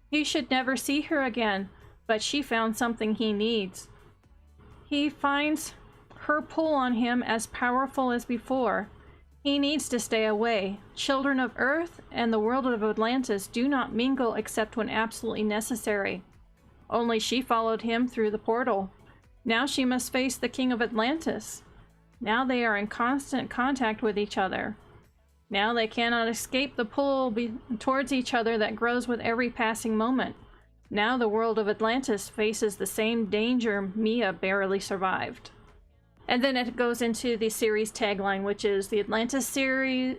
He should never see her again, but she found something he needs. He finds her pull on him as powerful as before. He needs to stay away. Children of Earth and the world of Atlantis do not mingle except when absolutely necessary. Only she followed him through the portal. Now she must face the king of Atlantis. Now they are in constant contact with each other. Now they cannot escape the pull towards each other that grows with every passing moment. Now the world of Atlantis faces the same danger Mia barely survived. And then it goes into the series tagline, which is the Atlantis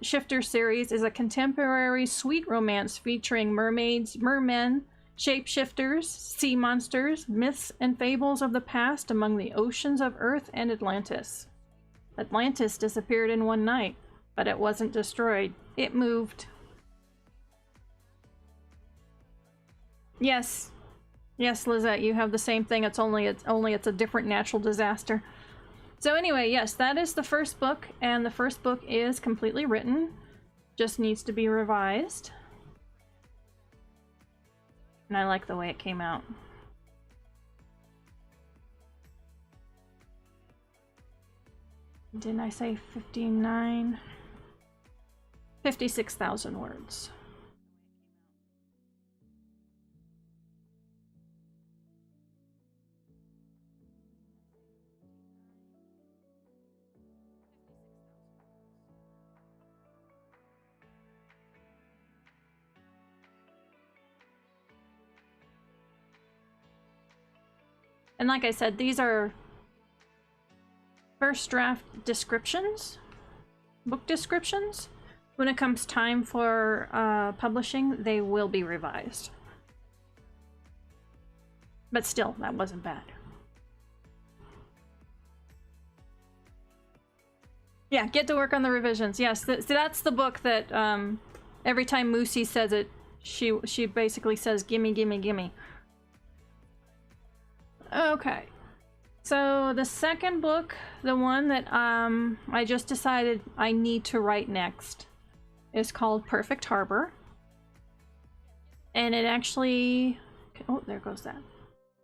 Shifter series is a contemporary sweet romance featuring mermaids, mermen, shapeshifters, sea monsters, myths, and fables of the past among the oceans of Earth and Atlantis. Atlantis disappeared in one night, but it wasn't destroyed. It moved. Yes. Yes, Lizette, you have the same thing. It's a different natural disaster. So anyway, yes, that is the first book, and the first book is completely written. Just needs to be revised. And I like the way it came out. Didn't I say 59? 56,000 words. And like I said, these are first draft descriptions, book descriptions. When it comes time for publishing, they will be revised. But still, that wasn't bad. Yeah, get to work on the revisions. Yes, so that's the book that every time Moosey says it, she basically says, gimme, gimme, gimme. Okay. So the second book, the one that I just decided I need to write next, is called Perfect Harbor. And it actually, oh, there goes that.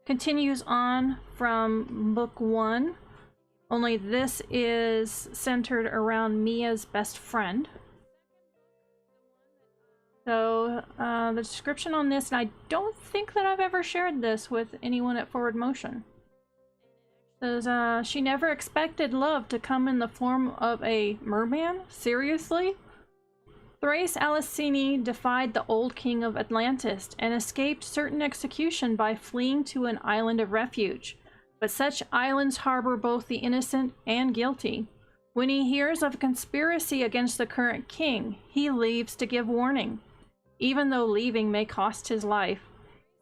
Continues on from book 1. Only this is centered around Mia's best friend. So the description on this, and I don't think that I've ever shared this with anyone at Forward Motion, says she never expected love to come in the form of a merman? Seriously? Thrace Alicini defied the old king of Atlantis and escaped certain execution by fleeing to an island of refuge. But such islands harbor both the innocent and guilty. When he hears of a conspiracy against the current king, he leaves to give warning. Even though leaving may cost his life,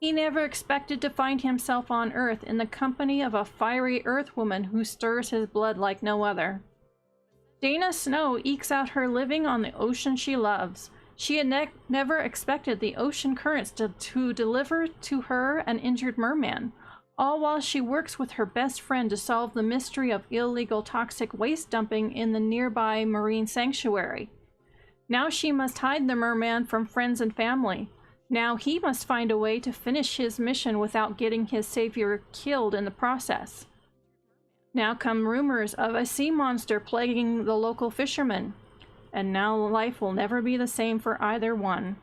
he never expected to find himself on Earth in the company of a fiery Earthwoman who stirs his blood like no other. Dana Snow ekes out her living on the ocean she loves. She had never expected the ocean currents to deliver to her an injured merman, all while she works with her best friend to solve the mystery of illegal toxic waste dumping in the nearby marine sanctuary. Now she must hide the merman from friends and family. Now he must find a way to finish his mission without getting his savior killed in the process. Now come rumors of a sea monster plaguing the local fishermen, and now life will never be the same for either one.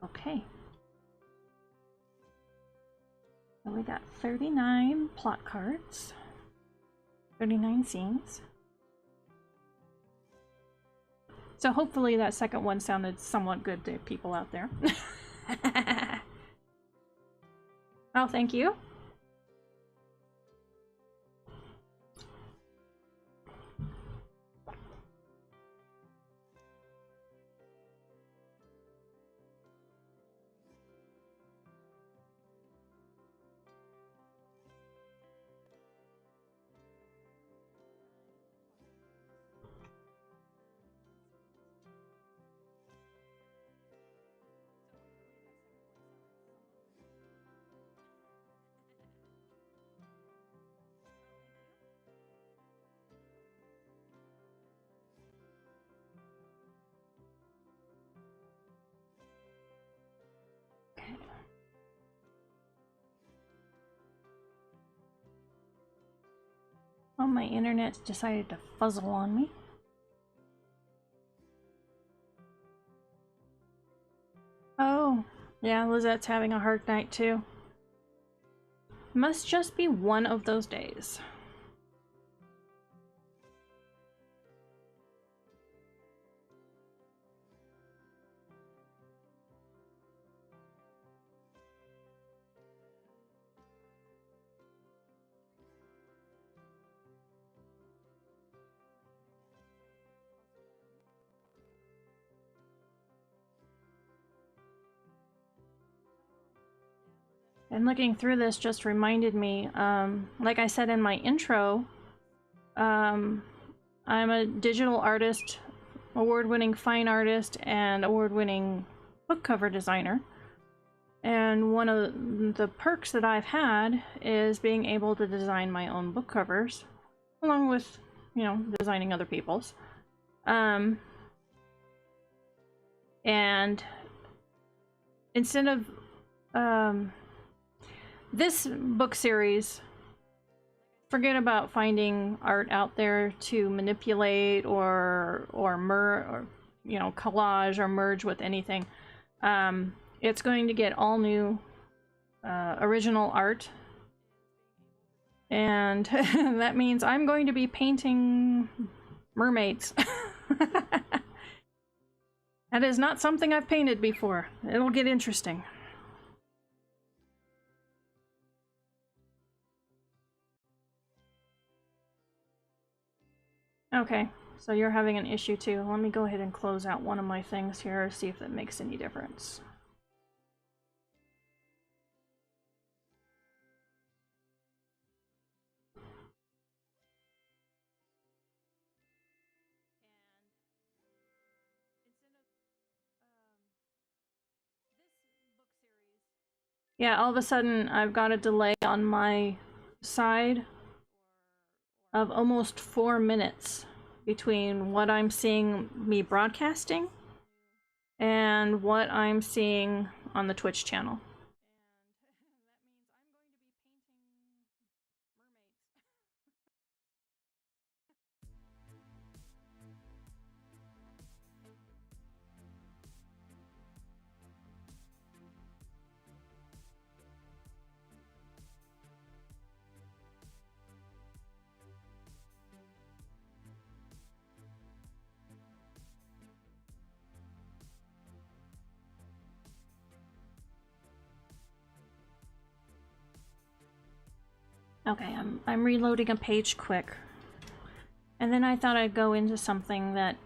Okay. So we got 39 plot cards, 39 scenes. So hopefully that second one sounded somewhat good to people out there. Oh, thank you. Oh, my internet's decided to fuzzle on me. Oh, yeah, Lizette's having a hard night too. Must just be one of those days. And looking through this just reminded me, like I said in my intro, I'm a digital artist, award-winning fine artist, and award-winning book cover designer. And one of the perks that I've had is being able to design my own book covers, along with, you know, designing other people's. And instead of this book series, forget about finding art out there to manipulate or you know, collage or merge with anything. It's going to get all new original art, and that means I'm going to be painting mermaids. That is not something I've painted before. It'll get interesting. Okay, so you're having an issue too. Let me go ahead and close out one of my things here, see if that makes any difference. Yeah, all of a sudden I've got a delay on my side of almost 4 minutes between what I'm seeing me broadcasting and what I'm seeing on the Twitch channel. Okay, I'm reloading a page quick. And then I thought I'd go into something that,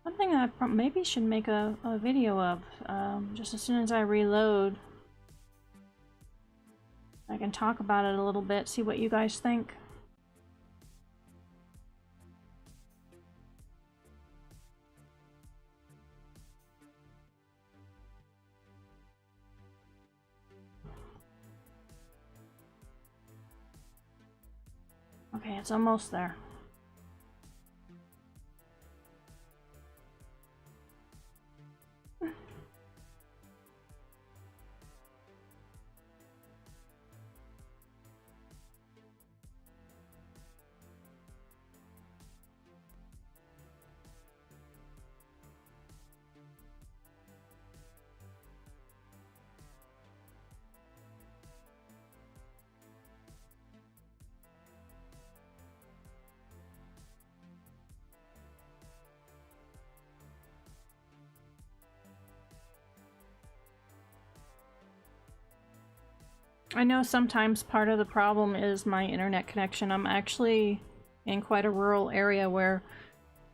something I maybe should make a video of, just as soon as I reload. I can talk about it a little bit, see what you guys think. Okay, it's almost there. I know sometimes part of the problem is my internet connection. I'm actually in quite a rural area where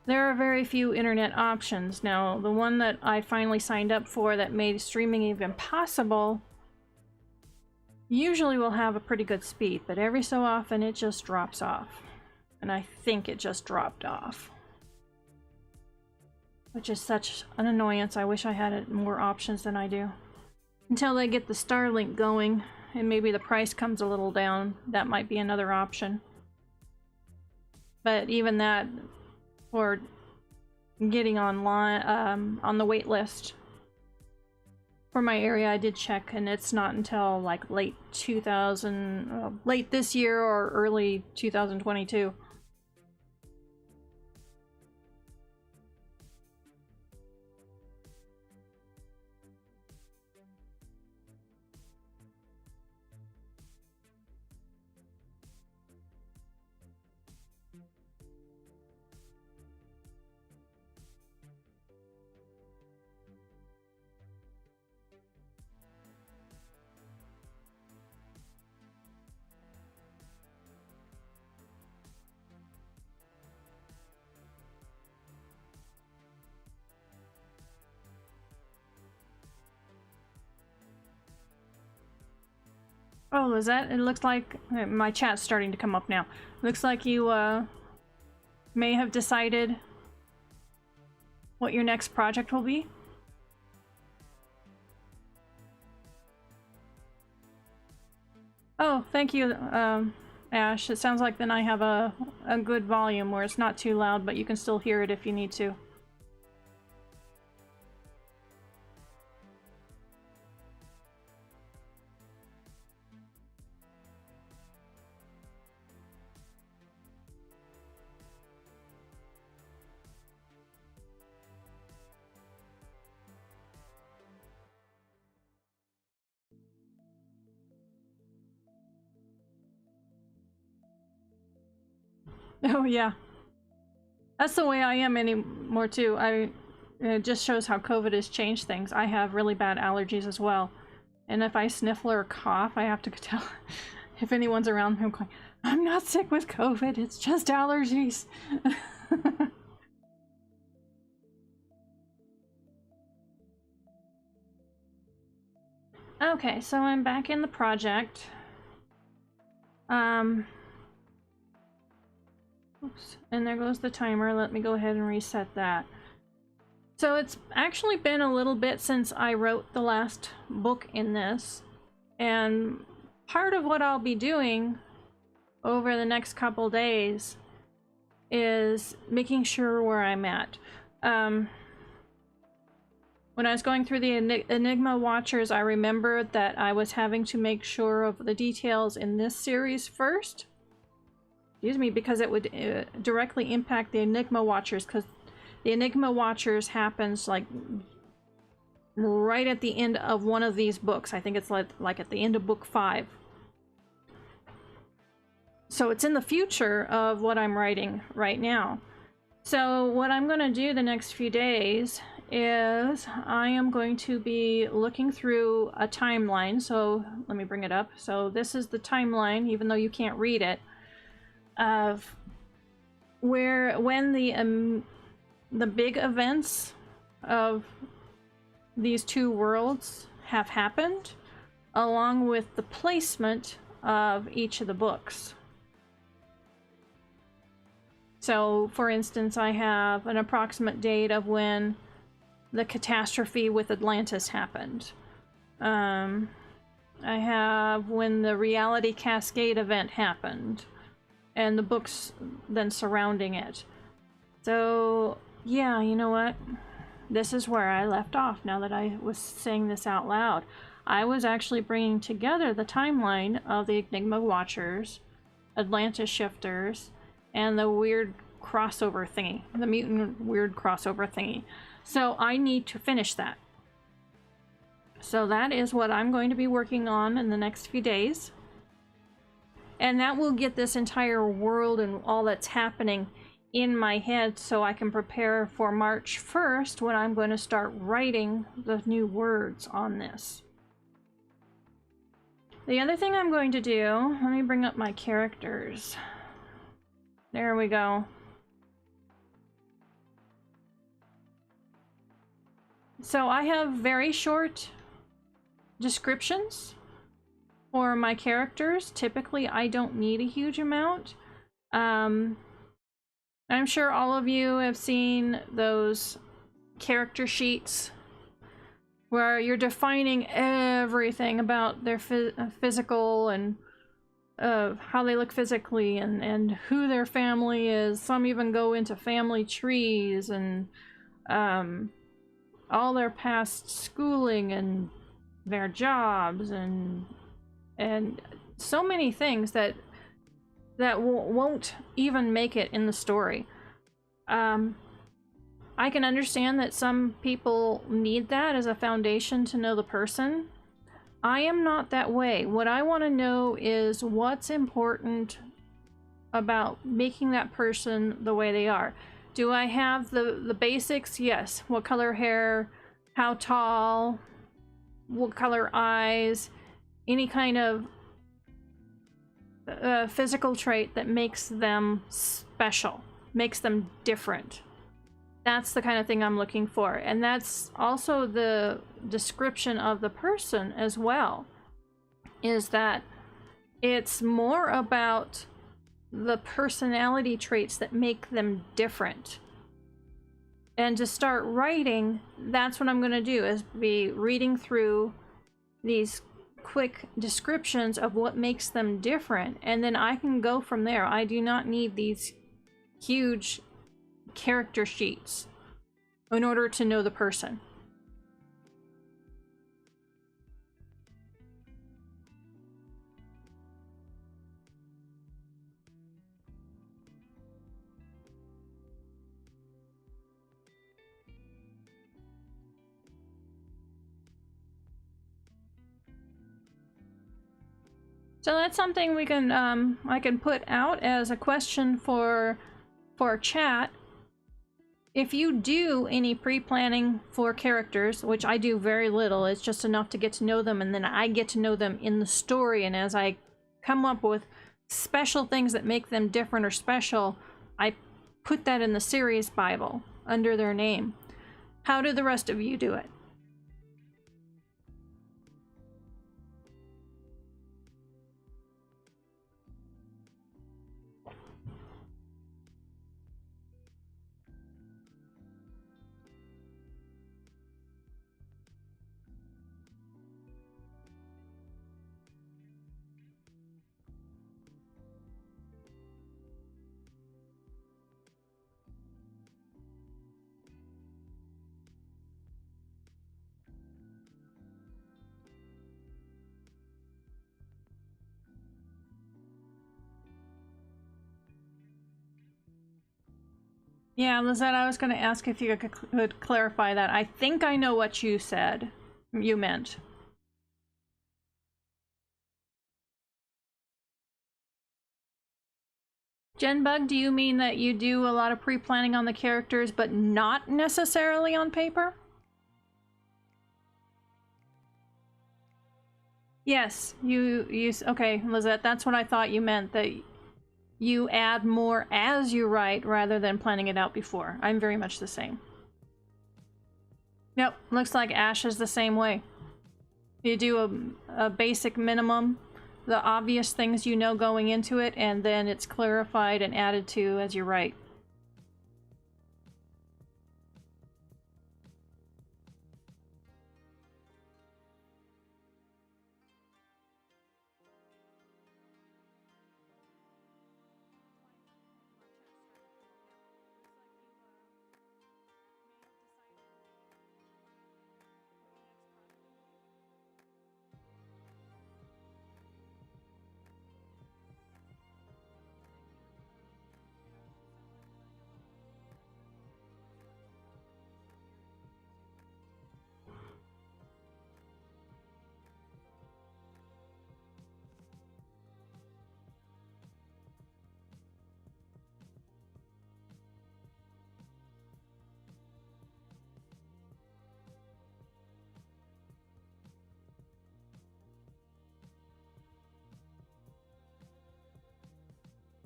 there are very few internet options. Now, the one that I finally signed up for that made streaming even possible usually will have a pretty good speed, but every so often it just drops off. And I think it just dropped off. Which is such an annoyance. I wish I had more options than I do. Until they get the Starlink going, and maybe the price comes a little down, that might be another option. But even that, for getting online, on the wait list for my area, I did check, and it's not until like late this year or early 2022. Oh, is that? It looks like my chat's starting to come up now. Looks like you may have decided what your next project will be. Oh, thank you, Ash. It sounds like then I have a good volume where it's not too loud, but you can still hear it if you need to. Oh yeah. That's the way I am anymore too. It just shows how COVID has changed things. I have really bad allergies as well. And if I sniffle or cough, I have to tell if anyone's around me, I'm going, I'm not sick with COVID, it's just allergies. Okay, so I'm back in the project. Oops, and there goes the timer. Let me go ahead and reset that. So it's actually been a little bit since I wrote the last book in this, and part of what I'll be doing over the next couple days is making sure where I'm at. When I was going through the Enigma Watchers, I remembered that I was having to make sure of the details in this series first. Excuse me, because it would directly impact the Enigma Watchers, because the Enigma Watchers happens like right at the end of one of these books. I think it's like at the end of book 5. So it's in the future of what I'm writing right now. So what I'm going to do the next few days is I am going to be looking through a timeline. So let me bring it up. So this is the timeline, even though you can't read it, of when the big events of these two worlds have happened, along with the placement of each of the books. So, for instance, I have an approximate date of when the catastrophe with Atlantis happened. I have when the reality cascade event happened, and the books then surrounding it. So, yeah, you know what? This is where I left off now that I was saying this out loud. I was actually bringing together the timeline of the Enigma Watchers, Atlantis Shifters, and the weird crossover thingy, the mutant weird crossover thingy. So I need to finish that. So that is what I'm going to be working on in the next few days. And that will get this entire world and all that's happening in my head so I can prepare for March 1st when I'm going to start writing the new words on this. The other thing I'm going to do, let me bring up my characters. There we go. So I have very short descriptions for my characters. Typically, I don't need a huge amount. I'm sure all of you have seen those character sheets where you're defining everything about their physical and how they look physically and who their family is. Some even go into family trees and all their past schooling and their jobs and so many things that won't even make it in the story. I can understand that some people need that as a foundation to know the person. I am not that way. What I want to know is what's important about making that person the way they are. Do I have the basics? Yes. What color hair, how tall, what color eyes, any kind of physical trait that makes them special, makes them different. That's the kind of thing I'm looking for. And that's also the description of the person as well, is that it's more about the personality traits that make them different. And to start writing, that's what I'm going to do, is be reading through these quick descriptions of what makes them different, and then I can go from there. I do not need these huge character sheets in order to know the person. So that's something we can I can put out as a question for chat. If you do any pre-planning for characters, which I do very little, it's just enough to get to know them, and then I get to know them in the story, and as I come up with special things that make them different or special, I put that in the series Bible under their name. How do the rest of you do it? Yeah, Lizette, I was going to ask if you could clarify that. I think I know what you said. You meant. Genbug, do you mean that you do a lot of pre-planning on the characters, but not necessarily on paper? Yes, okay, Lizette, that's what I thought you meant, that you add more as you write rather than planning it out before. I'm very much the same. Yep, looks like Ash is the same way. You do a basic minimum, the obvious things you know going into it, and then it's clarified and added to as you write.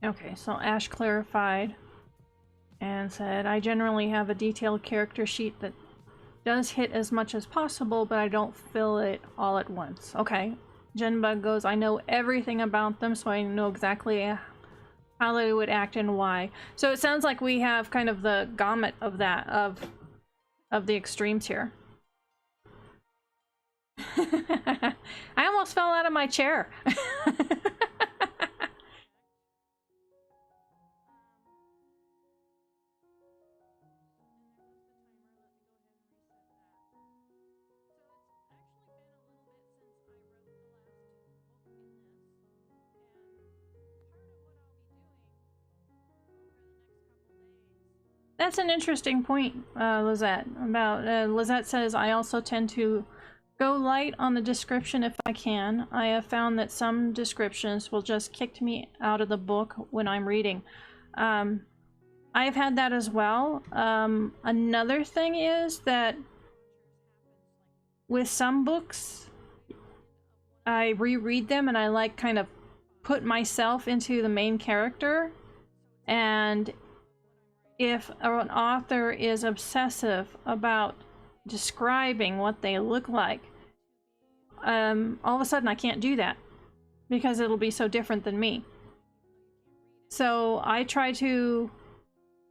Okay, so Ash clarified and said, I generally have a detailed character sheet that does hit as much as possible, but I don't fill it all at once. Okay. Genbug goes, I know everything about them, so I know exactly how they would act and why. So it sounds like we have kind of the gamut of that, of the extremes here. I almost fell out of my chair. That's an interesting point, Lizette. Lizette says, I also tend to go light on the description if I can. I have found that some descriptions will just kick me out of the book when I'm reading. I've had that as well. Another thing is that with some books, I reread them and I like kind of put myself into the main character, and if an author is obsessive about describing what they look like, all of a sudden I can't do that because it'll be so different than me. So I try to,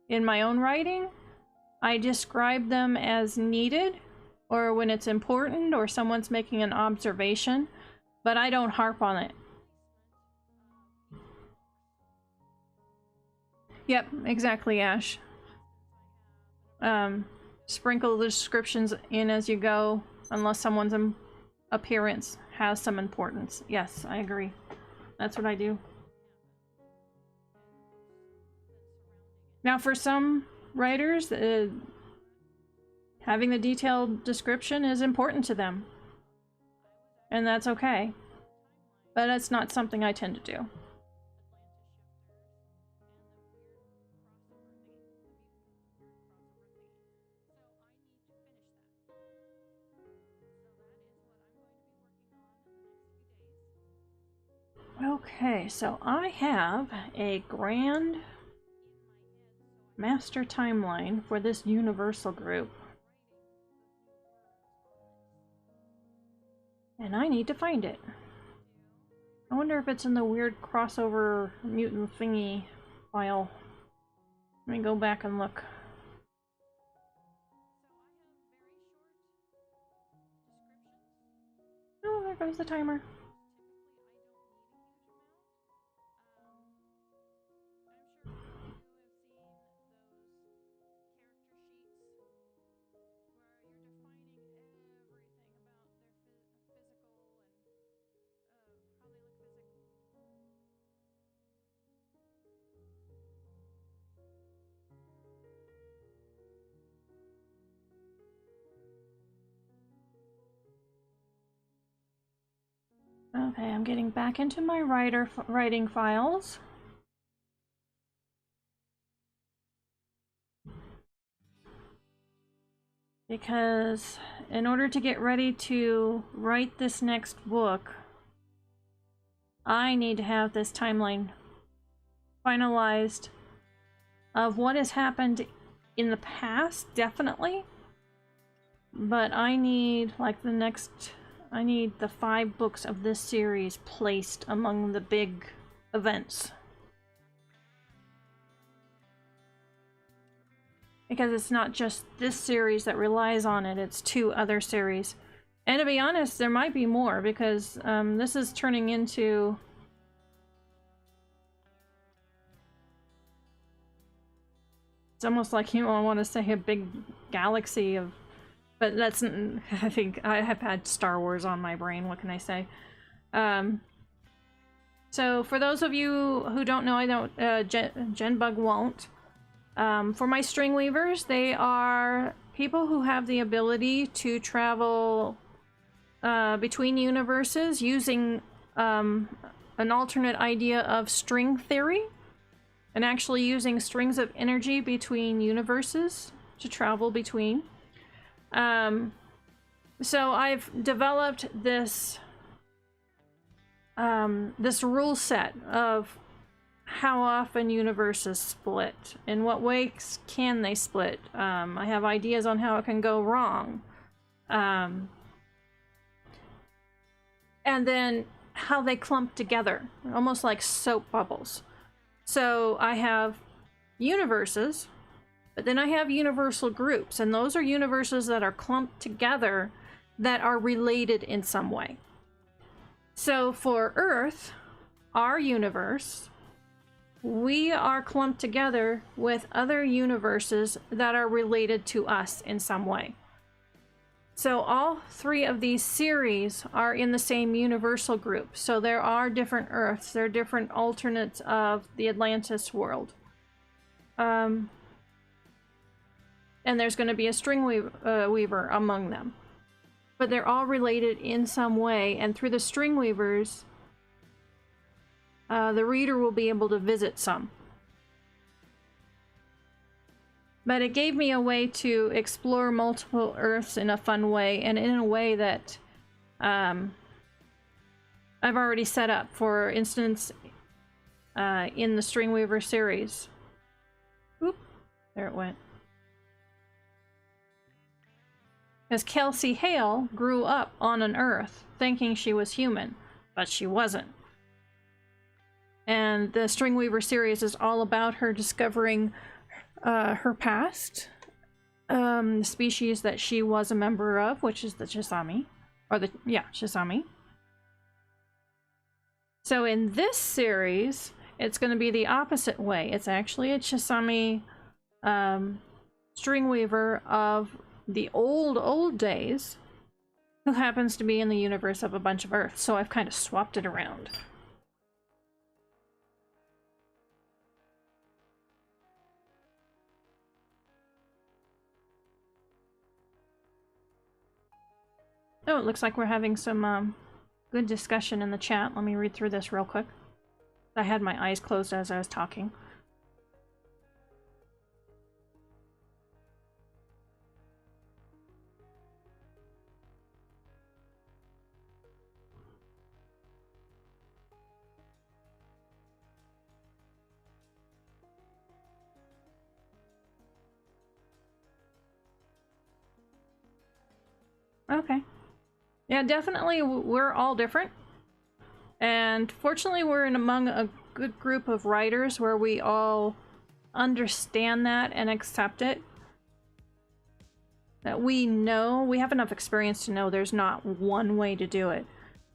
in my own writing, I describe them as needed or when it's important or someone's making an observation, but I don't harp on it. Yep, exactly, Ash. Sprinkle the descriptions in as you go, unless someone's appearance has some importance. Yes, I agree. That's what I do. Now, for some writers, having the detailed description is important to them, and that's okay. but that's not something I tend to do. Okay, so I have a grand master timeline for this universal group. And I need to find it. I wonder if it's in the weird crossover mutant thingy file. Let me go back and look. Oh, there goes the timer. Okay, I'm getting back into my writing files. Because in order to get ready to write this next book, I need to have this timeline finalized of what has happened in the past, definitely. But I need, like, I need the 5 books of this series placed among the big events. Because it's not just this series that relies on it, it's 2 other series. And to be honest, there might be more, because this is turning into... It's almost like, you know, I want to say a big galaxy of... But that's... I think I have had Star Wars on my brain, what can I say? So for those of you who don't know, I don't... Genbug won't. For my string weavers, they are people who have the ability to travel between universes using an alternate idea of string theory, and actually using strings of energy between universes to travel between. So I've developed this this rule set of how often universes split, in what ways can they split. I have ideas on how it can go wrong, and then how they clump together, almost like soap bubbles. So I have universes, but then I have universal groups, and those are universes that are clumped together that are related in some way. So for Earth, our universe, we are clumped together with other universes that are related to us in some way. So all 3 of these series are in the same universal group. So there are different Earths, there are different alternates of the Atlantis world. And there's going to be a string weaver among them. But they're all related in some way, and through the string weavers, the reader will be able to visit some. But it gave me a way to explore multiple Earths in a fun way, and in a way that I've already set up. For instance, in the Stringweaver series. Oop, there it went. Because Kelsey Hale grew up on an Earth thinking she was human, but she wasn't. And the Stringweaver series is all about her discovering her past, the species that she was a member of, which is the Chisami, or the, yeah, Chisami. So in this series, it's going to be the opposite way. It's actually a Chisami Stringweaver of the old days, who happens to be in the universe of a bunch of Earths. So I've kind of swapped it around. Oh, it looks like we're having some good discussion in the chat. Let me read through this real quick. I had my eyes closed as I was talking. Okay. Yeah, definitely we're all different. And fortunately we're in among a good group of writers where we all understand that and accept it. That we know, we have enough experience to know there's not one way to do it.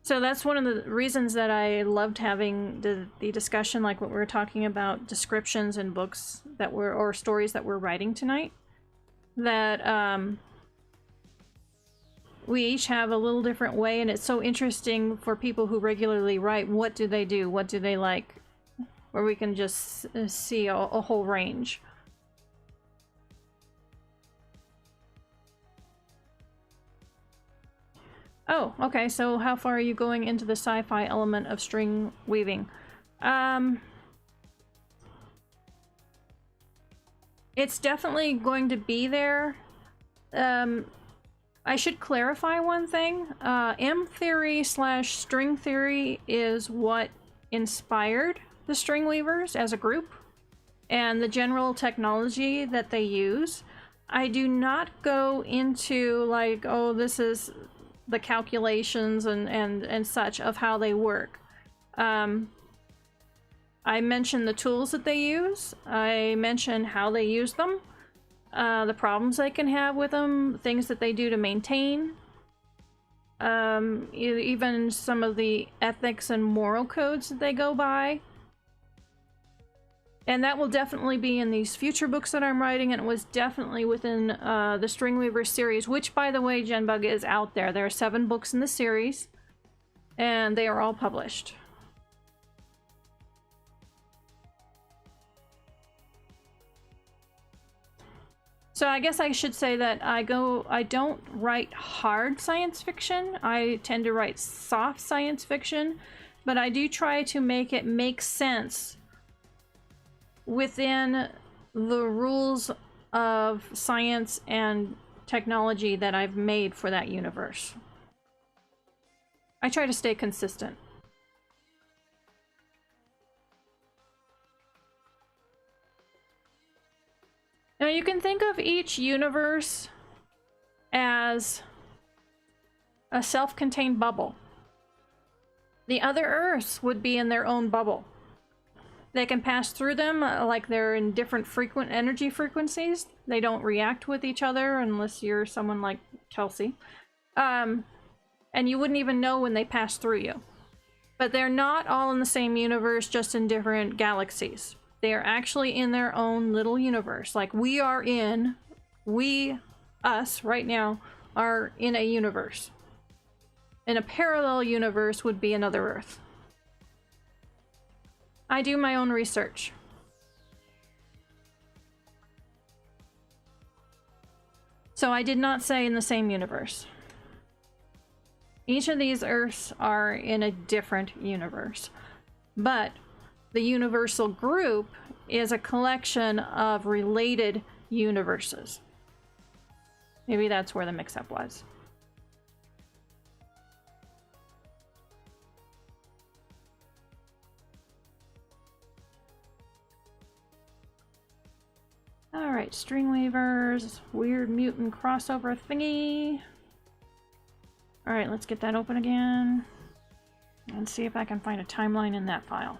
So that's one of the reasons that I loved having the discussion, like what we were talking about, descriptions in books that were, or stories that we're writing tonight. That, we each have a little different way, and it's so interesting for people who regularly write. What do they do? What do they like? Where we can just see a whole range. Oh, okay, so how far are you going into the sci-fi element of string weaving? It's definitely going to be there. I should clarify one thing. M theory / string theory is what inspired the string weavers as a group, and the general technology that they use. I do not go into like, oh, this is the calculations and such of how they work. I mention the tools that they use. I mention how they use them. The problems they can have with them, things that they do to maintain, even some of the ethics and moral codes that they go by. And that will definitely be in these future books that I'm writing, and it was definitely within the Stringweaver series, which, by the way, Genbug, is out there. There are 7 books in the series, and they are all published. So I guess I should say that I don't write hard science fiction. I tend to write soft science fiction, but I do try to make it make sense within the rules of science and technology that I've made for that universe. I try to stay consistent. Now you can think of each universe as a self-contained bubble. The other Earths would be in their own bubble. They can pass through them like they're in different energy frequencies. They don't react with each other unless you're someone like Kelsey. And you wouldn't even know when they pass through you. But they're not all in the same universe, just in different galaxies. They are actually in their own little universe. Like us right now are in a universe. And a parallel universe would be another Earth. I do my own research. So I did not say in the same universe. Each of these Earths are in a different universe. But the universal group is a collection of related universes. Maybe that's where the mix-up was. Alright, Stringweavers, weird mutant crossover thingy. Alright, let's get that open again. And see if I can find a timeline in that file.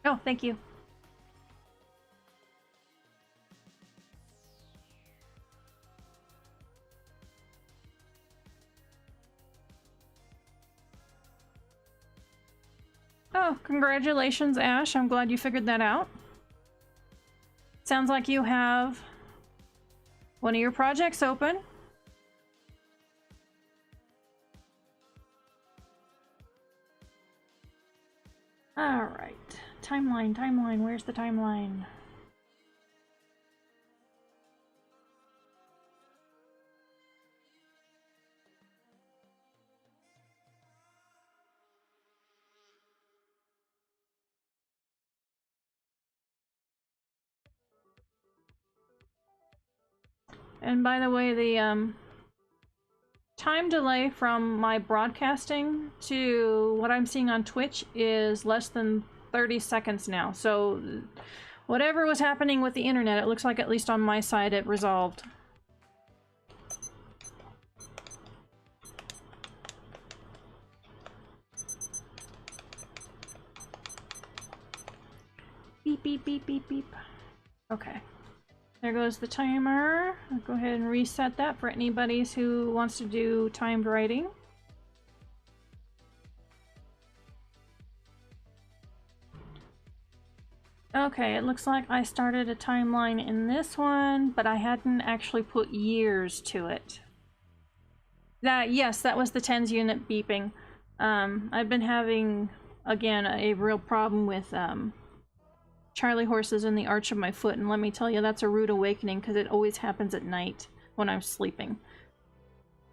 Oh, thank you. Oh, congratulations, Ash. I'm glad you figured that out. Sounds like you have one of your projects open. Alright. Timeline, timeline. Where's the timeline? And by the way, the time delay from my broadcasting to what I'm seeing on Twitch is less than 30 seconds now. So whatever was happening with the internet, it looks like at least on my side it resolved. Beep, beep, beep, beep, beep. Okay. There goes the timer. I'll go ahead and reset that for anybody who wants to do timed writing. Okay, it looks like I started a timeline in this one, but I hadn't actually put years to it. Yes, that was the tens unit beeping. I've been having, again, a real problem with Charlie horses in the arch of my foot, and let me tell you, that's a rude awakening because it always happens at night when I'm sleeping.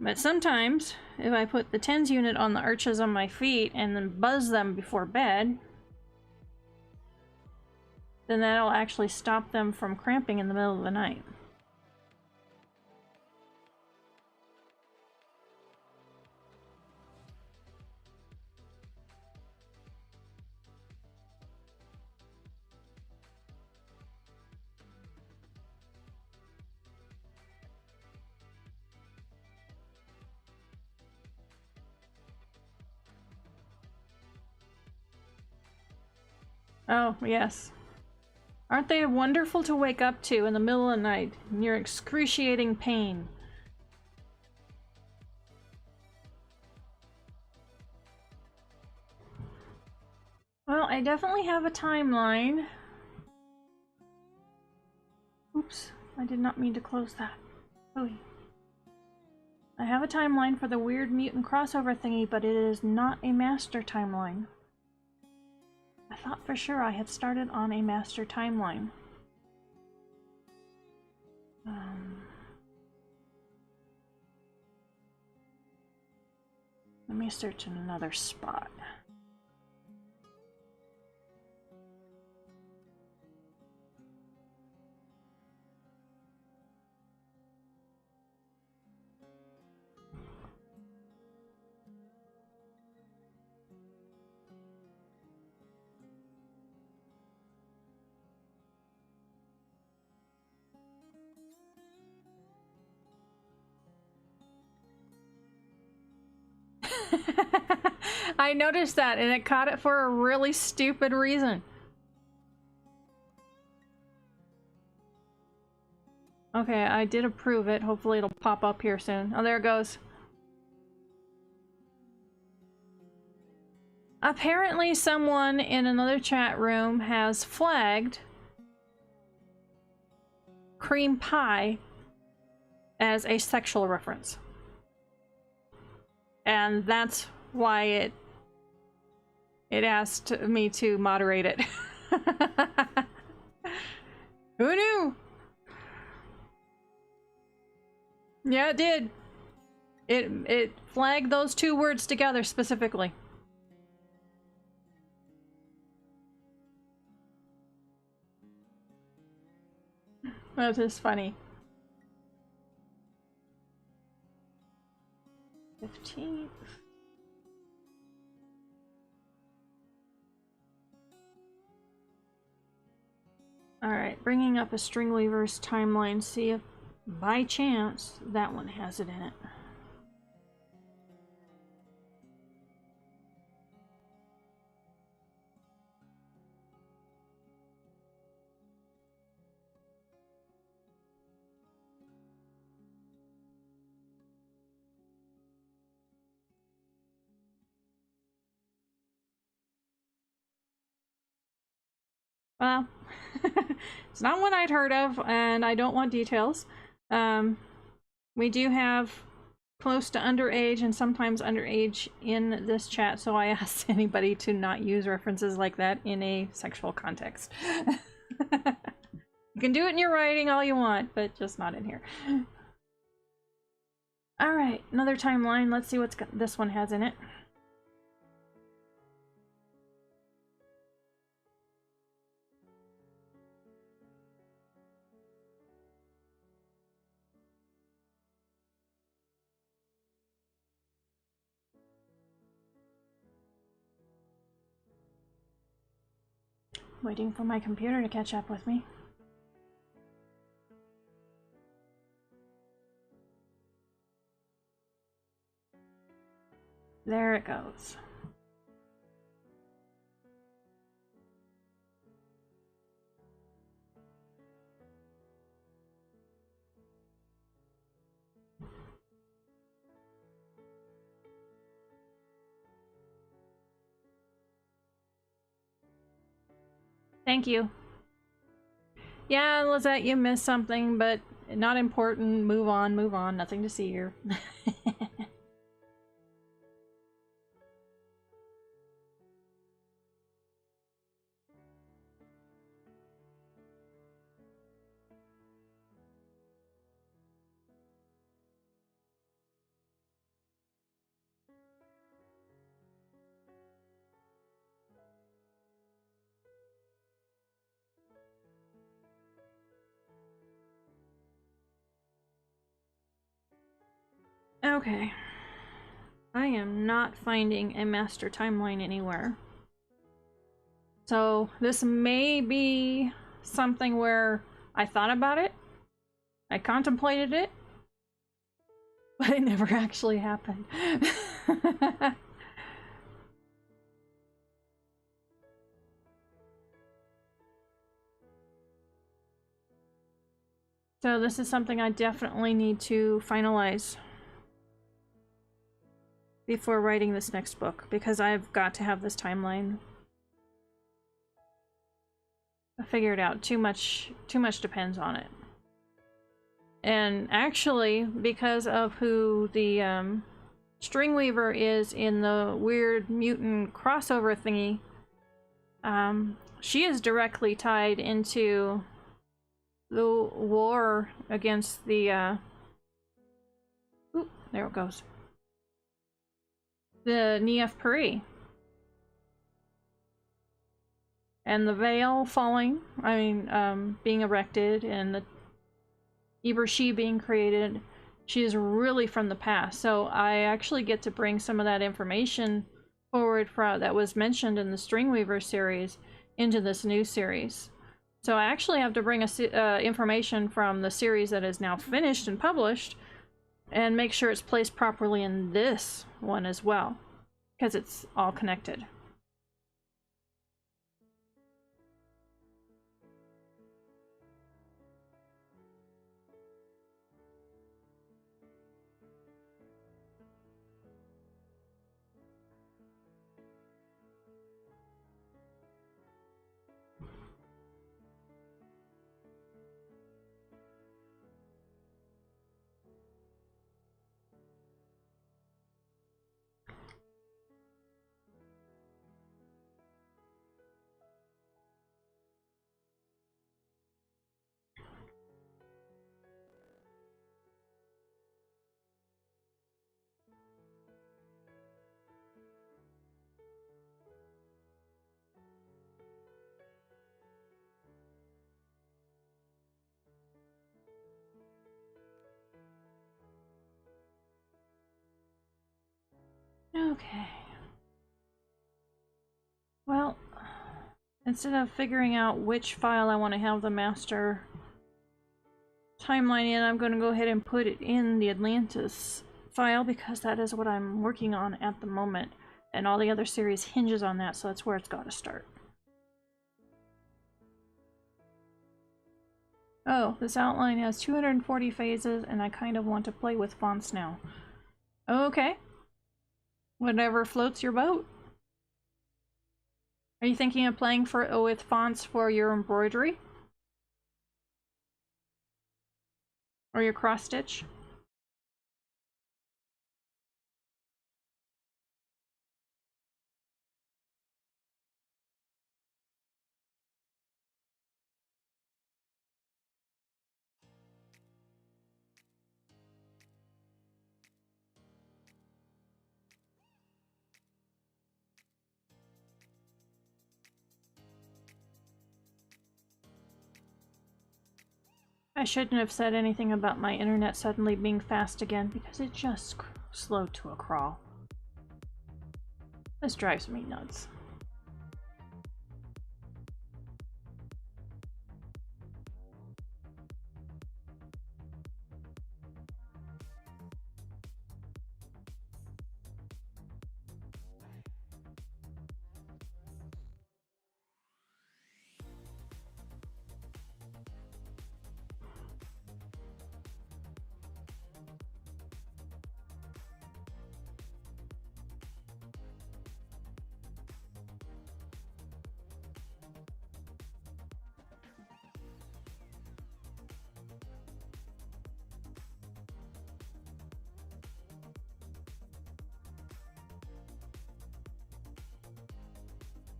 But sometimes, if I put the tens unit on the arches on my feet and then buzz them before bed, then that'll actually stop them from cramping in the middle of the night. Oh, yes. Aren't they wonderful to wake up to in the middle of the night, in your excruciating pain? Well, I definitely have a timeline. Oops, I did not mean to close that. Oh. I have a timeline for the weird mutant crossover thingy, but it is not a master timeline. I thought for sure I had started on a master timeline. Let me search in another spot. I noticed that, and it caught it for a really stupid reason. Okay, I did approve it. Hopefully it'll pop up here soon. Oh, there it goes. Apparently someone in another chat room has flagged cream pie as a sexual reference. And that's why it asked me to moderate it. Who knew? Yeah, it did. It flagged those two words together specifically. That is funny. 15th. Alright, bringing up a Stringweaver's timeline, see if by chance that one has it in it. Well, it's not one I'd heard of, and I don't want details. We do have close to underage and sometimes underage in this chat, so I asked anybody to not use references like that in a sexual context. You can do it in your writing all you want, but just not in here. Alright, another timeline. Let's see what this one has in it. Waiting for my computer to catch up with me. There it goes. Thank you. Yeah, Lizette, you missed something, but not important. Move on, move on. Nothing to see here. Okay. I am not finding a master timeline anywhere. So this may be something where I thought about it, I contemplated it, but it never actually happened. So this is something I definitely need to finalize before writing this next book, because I've got to have this timeline. I figured out too much depends on it. And actually, because of who the Stringweaver is in the weird mutant crossover thingy, she is directly tied into the war against the oop, there it goes. The Nief Puri. And the veil falling, I mean, being erected, and the Ibershi being created. She is really from the past, so I actually get to bring some of that information forward that was mentioned in the Stringweaver series into this new series. So I actually have to bring information from the series that is now finished and published and make sure it's placed properly in this one as well, because it's all connected. Okay. Well, instead of figuring out which file I want to have the master timeline in, I'm going to go ahead and put it in the Atlantis file, because that is what I'm working on at the moment, and all the other series hinges on that, so that's where it's got to start. Oh, this outline has 240 phases, and I kind of want to play with fonts now. Okay. Whatever floats your boat. Are you thinking of playing with fonts for your embroidery? Or your cross stitch? I shouldn't have said anything about my internet suddenly being fast again because it just slowed to a crawl. This drives me nuts.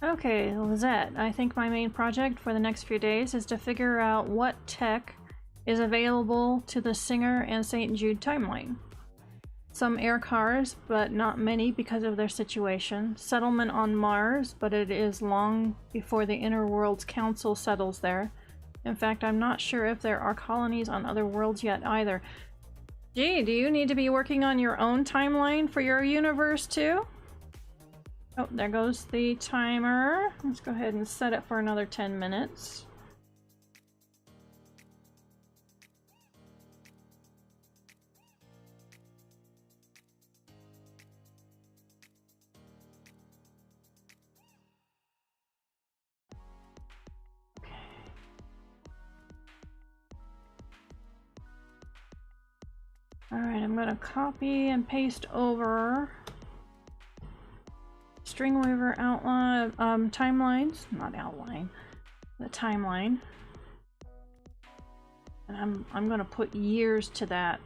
Okay, Lizette, I think my main project for the next few days is to figure out what tech is available to the Singer and St. Jude timeline. Some air cars, but not many because of their situation. Settlement on Mars, but it is long before the Inner Worlds Council settles there. In fact, I'm not sure if there are colonies on other worlds yet either. Gee, do you need to be working on your own timeline for your universe too? Oh, there goes the timer. Let's go ahead and set it for another 10 minutes. Okay. Alright, I'm gonna copy and paste over Stringweaver outline, timelines, not outline, the timeline. And I'm gonna put years to that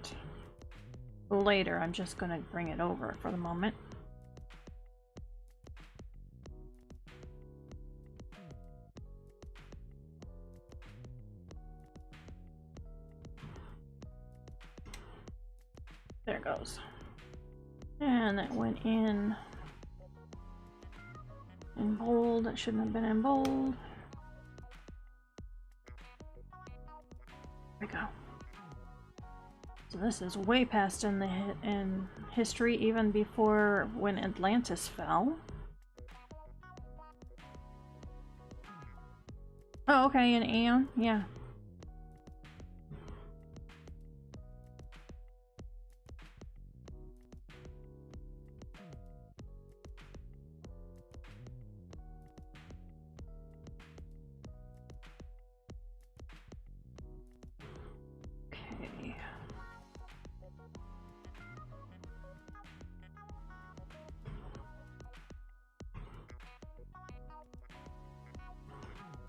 later. I'm just gonna bring it over for the moment. There it goes. And that went in bold. It shouldn't have been in bold. There we go. So this is way past in history, even before when Atlantis fell. Oh, okay, an Aeon, yeah.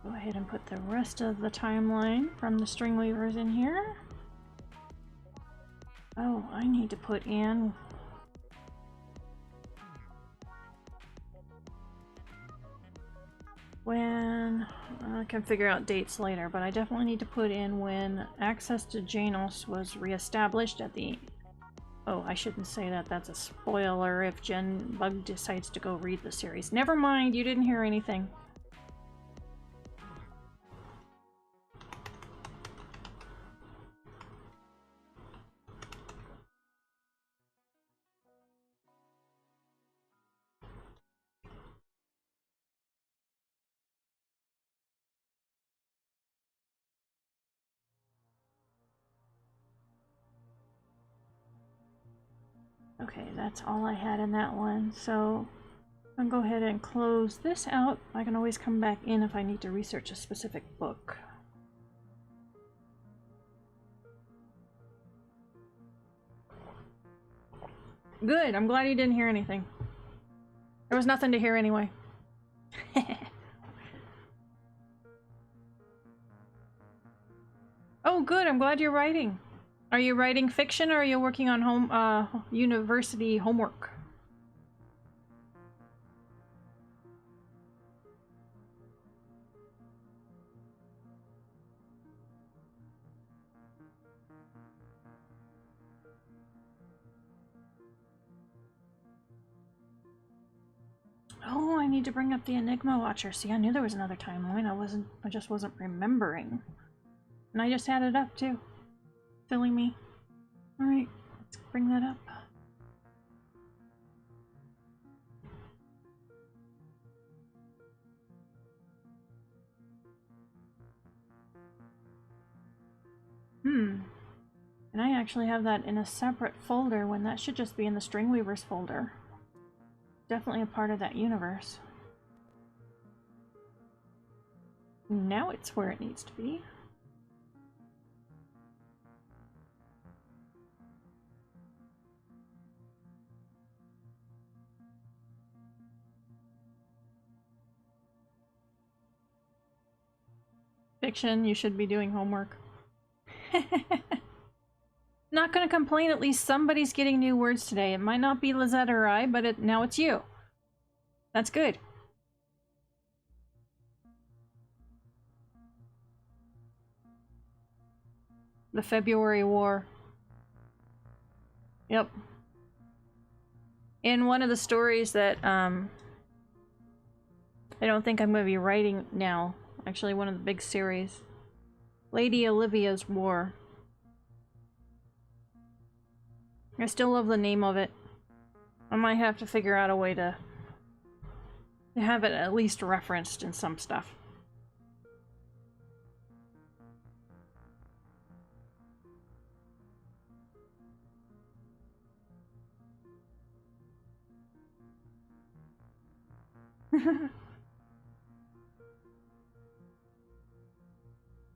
Go ahead and put the rest of the timeline from the Stringweavers in here. Oh, I need to put in when I can figure out dates later, but I definitely need to put in when access to Janos was reestablished at the... Oh, I shouldn't say that. That's a spoiler if Jen Bug decides to go read the series. Never mind, you didn't hear anything. Okay, that's all I had in that one, so I'll go ahead and close this out. I can always come back in if I need to research a specific book. Good, I'm glad you didn't hear anything. There was nothing to hear anyway. Oh, good, I'm glad you're writing. Are you writing fiction or are you working on university homework? Oh, I need to bring up the Enigma Watcher. See, I knew there was another timeline. I just wasn't remembering. And I just had it up too. Silly me. Alright, let's bring that up. And I actually have that in a separate folder when that should just be in the Stringweavers folder. Definitely a part of that universe. Now it's where it needs to be. Fiction, you should be doing homework. Not gonna complain, at least somebody's getting new words today. It might not be Lizette or I, but now it's you. That's good. The February War. Yep. In one of the stories that I don't think I'm going to be writing now, actually one of the big series, Lady Olivia's War. I still love the name of it. I might have to figure out a way to have it at least referenced in some stuff.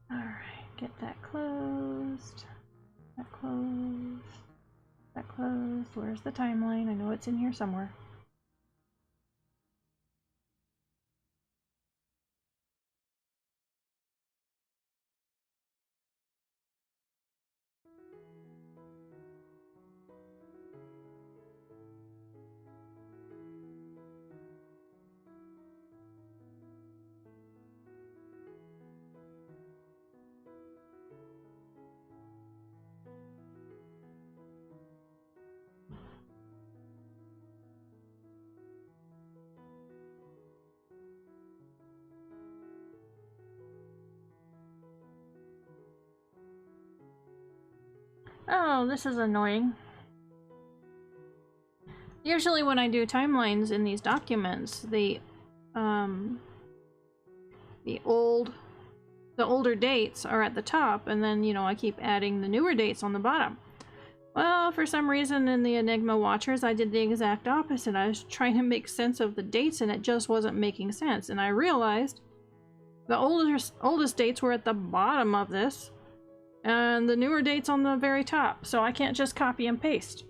Alright, get that closed. That closed. That closed. Where's the timeline? I know it's in here somewhere. Oh, this is annoying. Usually when I do timelines in these documents, the older dates are at the top, and then, you know, I keep adding the newer dates on the bottom. Well, for some reason in the Enigma Watchers, I did the exact opposite. I was trying to make sense of the dates, and it just wasn't making sense. And I realized the oldest dates were at the bottom of this, and the newer dates on the very top, so I can't just copy and paste.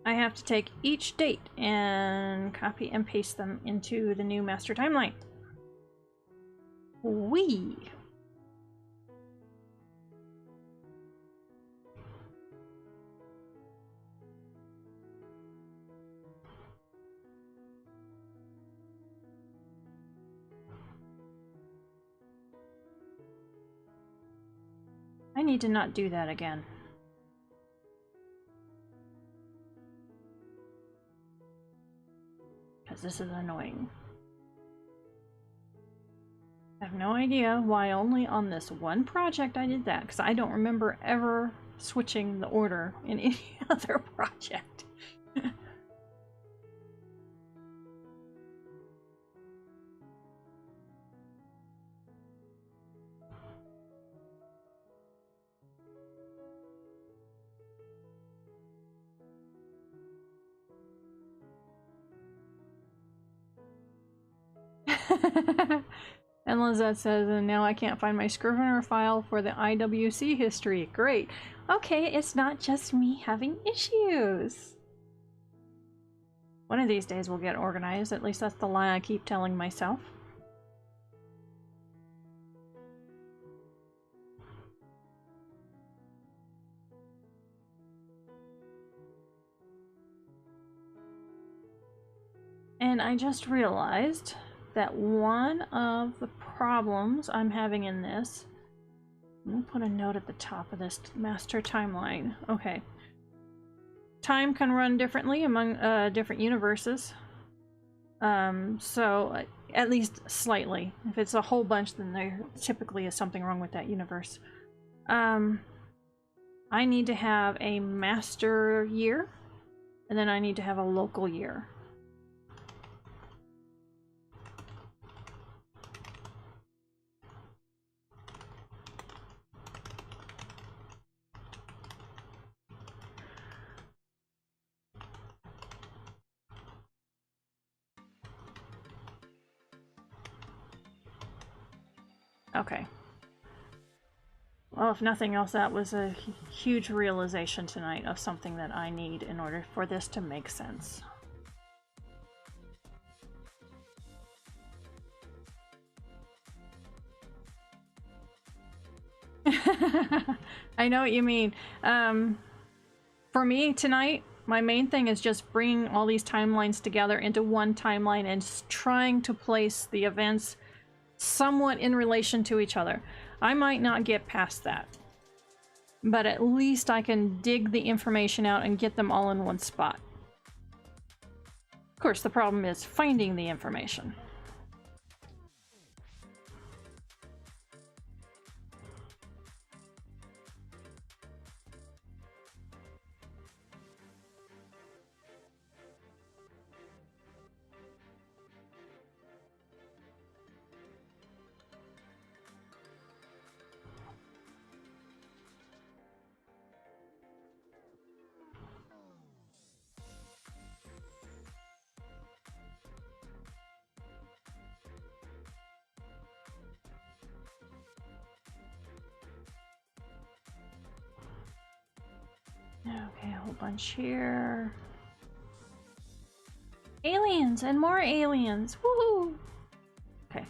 I have to take each date and copy and paste them into the new master timeline. Whee! I need to not do that again. Because this is annoying. I have no idea why only on this one project I did that, because I don't remember ever switching the order in any other project. And Lizette says, and now I can't find my Scrivener file for the IWC history. Great. Okay, it's not just me having issues. One of these days we'll get organized. At least that's the lie I keep telling myself. And I just realized that one of the problems I'm having in this, I'm gonna put a note at the top of this master timeline. Okay. Time can run differently among different universes. So At least slightly. If it's a whole bunch, then there typically is something wrong with that universe. I need to have a master year, and then I need to have a local year. Okay. Well, if nothing else, that was a huge realization tonight of something that I need in order for this to make sense. I know what you mean. For me tonight, my main thing is just bringing all these timelines together into one timeline and trying to place the events somewhat in relation to each other. I might not get past that, but at least I can dig the information out and get them all in one spot. Of course, the problem is finding the information. Okay, a whole bunch here. Aliens and more aliens. Woohoo! Okay.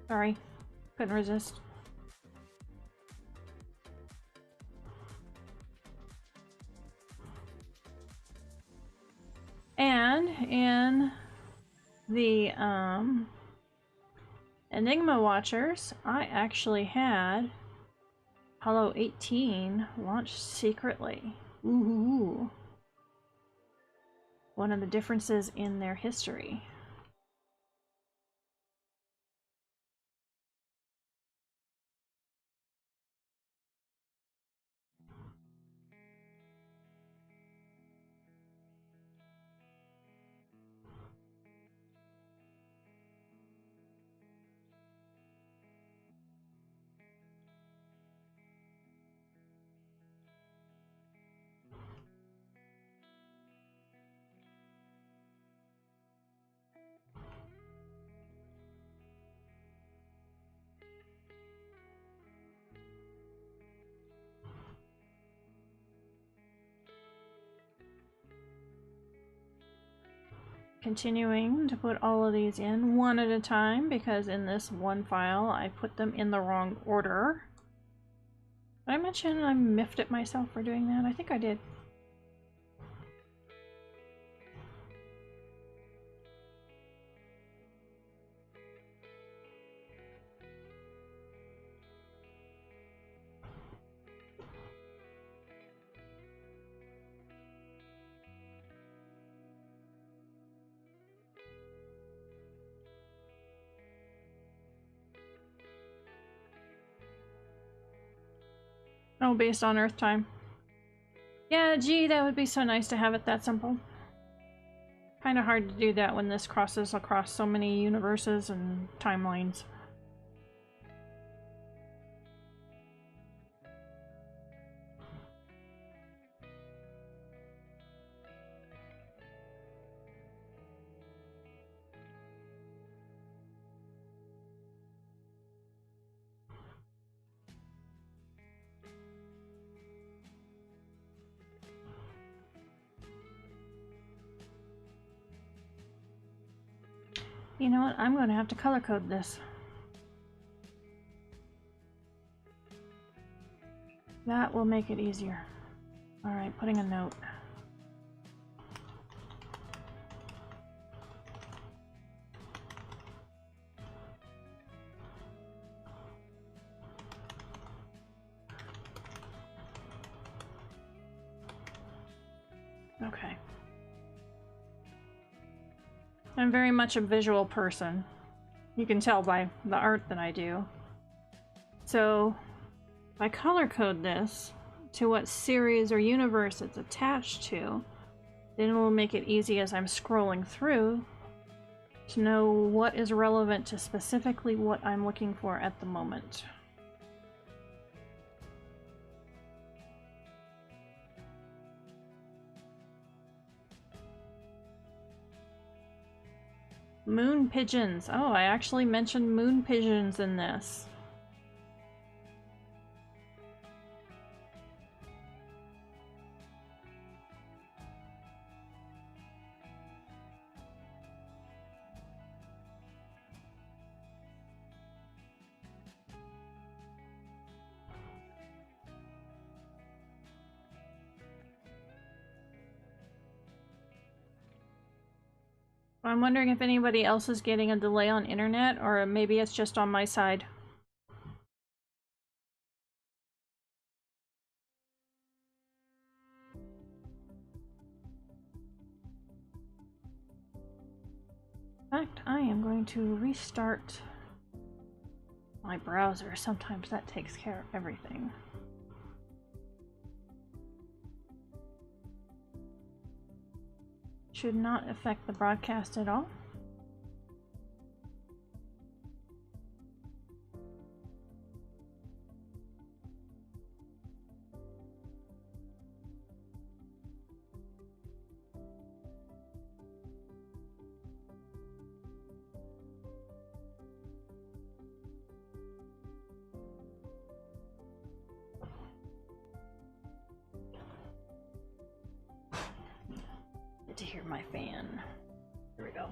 Sorry. Couldn't resist. And in the Enigma Watchers, I actually had Apollo 18 launched secretly. Ooh. One of the differences in their history. Continuing to put all of these in one at a time, because in this one file I put them in the wrong order. Did I mention I miffed at myself for doing that? I think I did. Oh, based on Earth time. Yeah, gee, that would be so nice to have it that simple. Kind of hard to do that when this crosses across so many universes and timelines. You know what? I'm going to have to color code this. That will make it easier. Alright, putting a note. Okay. I'm very much a visual person. You can tell by the art that I do. So if I color code this to what series or universe it's attached to, then it will make it easy as I'm scrolling through to know what is relevant to specifically what I'm looking for at the moment. Moon pigeons. Oh, I actually mentioned moon pigeons in this. I'm wondering if anybody else is getting a delay on internet, or maybe it's just on my side. In fact, I am going to restart my browser. Sometimes that takes care of everything. Should not affect the broadcast at all. Good to hear my fan. Here we go.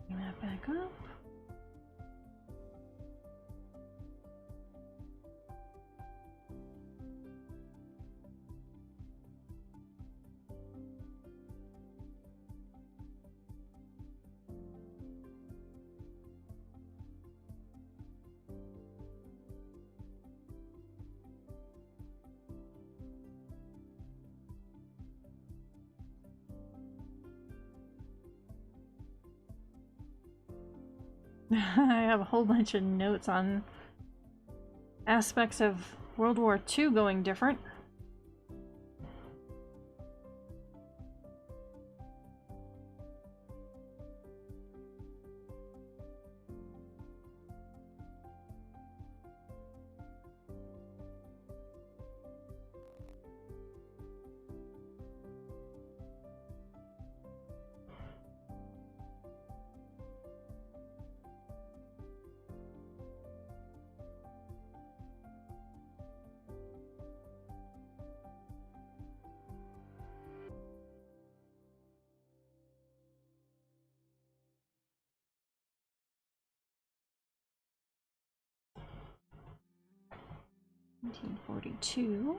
Bring that back up. I have a whole bunch of notes on aspects of World War II going different. (1942).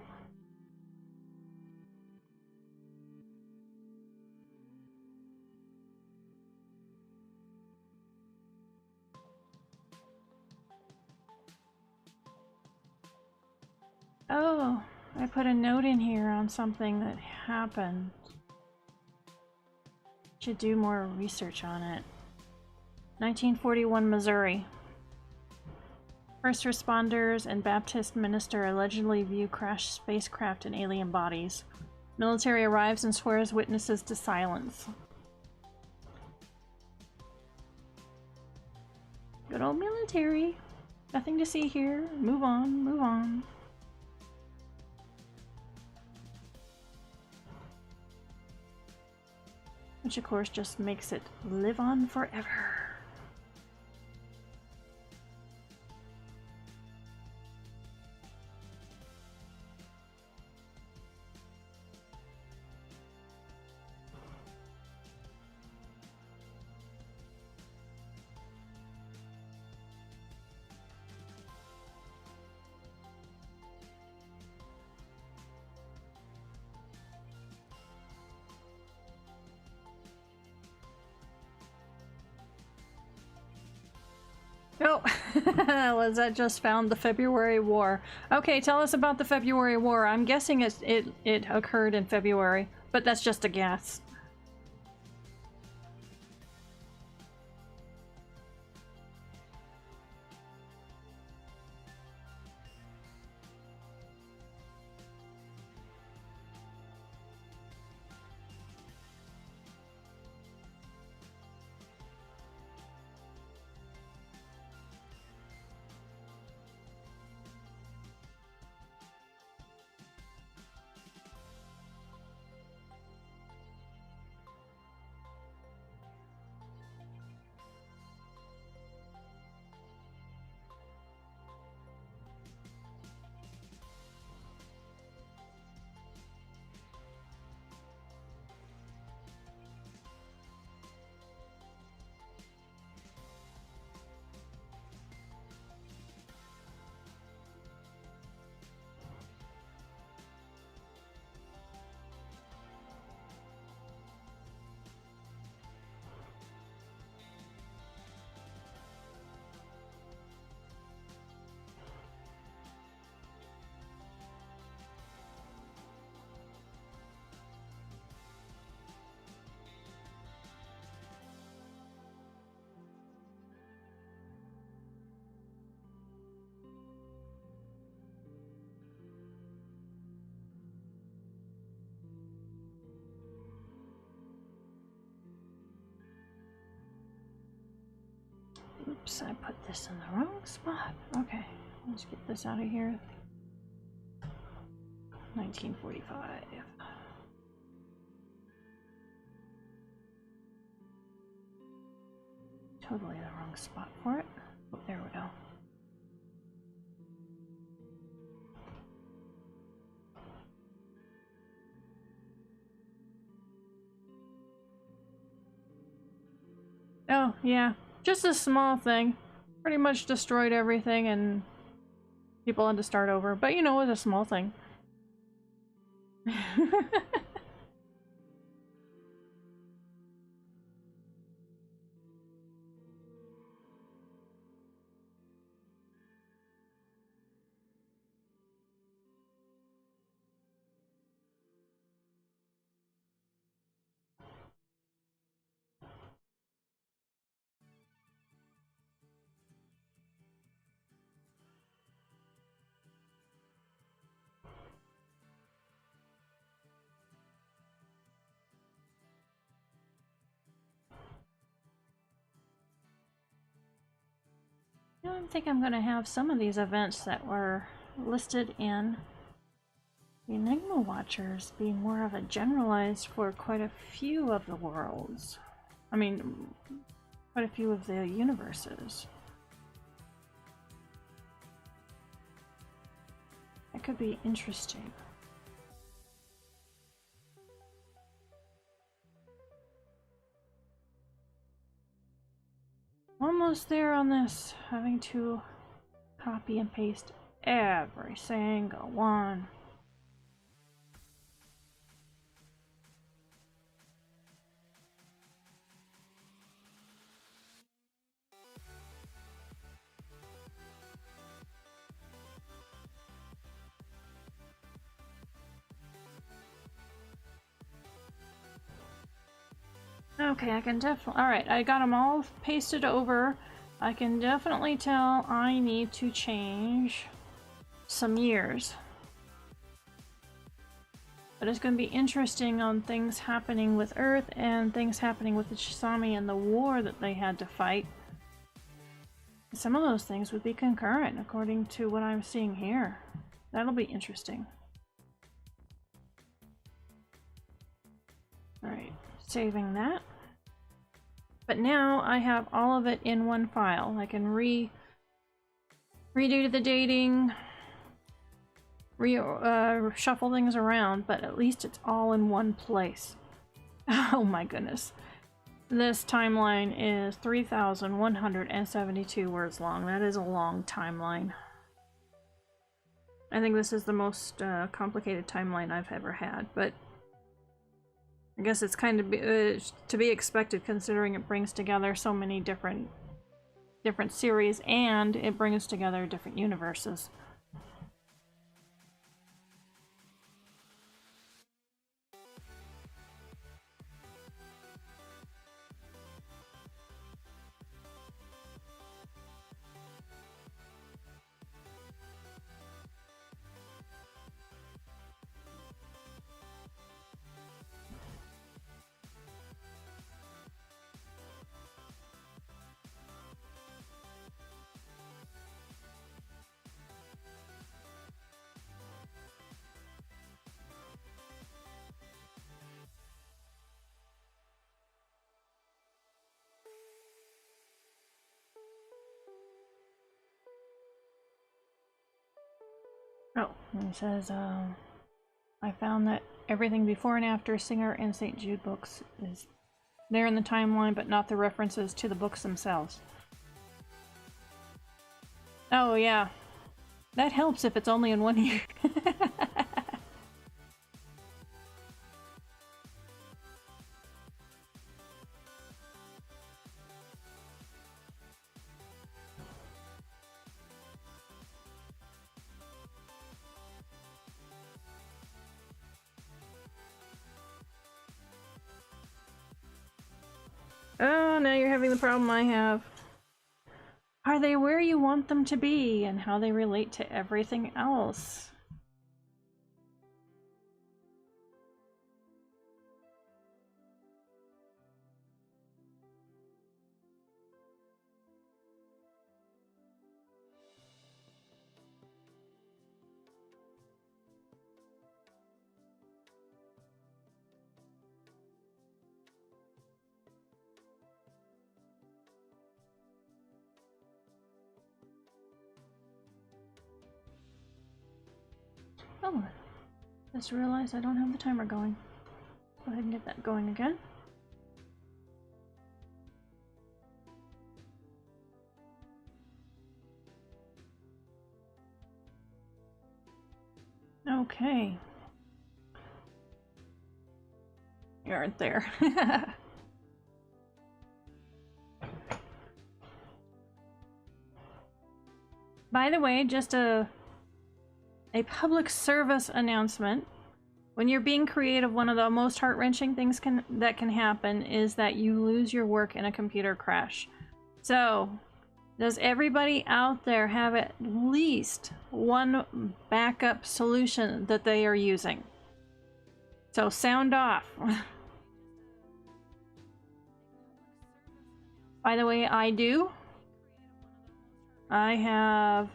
Oh, I put a note in here on something that happened. Should do more research on it. 1941 Missouri. First responders and Baptist minister allegedly view crashed spacecraft and alien bodies. Military arrives and swears witnesses to silence. Good old military. Nothing to see here. Move on, move on. Which of course just makes it live on forever. Oh, was that just found the February War? Okay, tell us about the February War. I'm guessing it occurred in February, but that's just a guess. Oops, I put this in the wrong spot. Okay, let's get this out of here. 1945. Totally the wrong spot for it. Oh, there we go. Oh, yeah. Just a small thing. Pretty much destroyed everything and people had to start over. But you know, it was a small thing. I think I'm going to have some of these events that were listed in the Enigma Watchers be more of a generalized for quite a few of the worlds. I mean, quite a few of the universes. That could be interesting. Almost there on this, having to copy and paste every single one. Okay, I can definitely... Alright, I got them all pasted over. I can definitely tell I need to change some years. But it's going to be interesting on things happening with Earth and things happening with the Chisami and the war that they had to fight. Some of those things would be concurrent, according to what I'm seeing here. That'll be interesting. Alright, saving that. But now I have all of it in one file. I can redo the dating, shuffle things around, but at least it's all in one place. Oh my goodness. This timeline is 3,172 words long. That is a long timeline. I think this is the most complicated timeline I've ever had, but I guess it's kind of to be expected considering it brings together so many different different series, and it brings together different universes. Oh, and it says, I found that everything before and after Singer and St. Jude books is there in the timeline, but not the references to the books themselves. Oh, yeah. That helps if it's only in 1 year. Oh, now you're having the problem I have. Are they where you want them to be, and how they relate to everything else? Oh, just realized I don't have the timer going. Go ahead and get that going again. Okay. You aren't there. By the way, just a public service announcement. When you're being creative, one of the most heart-wrenching things that can happen is that you lose your work in a computer crash. So, does everybody out there have at least one backup solution that they are using? So, sound off. By the way, I do. I have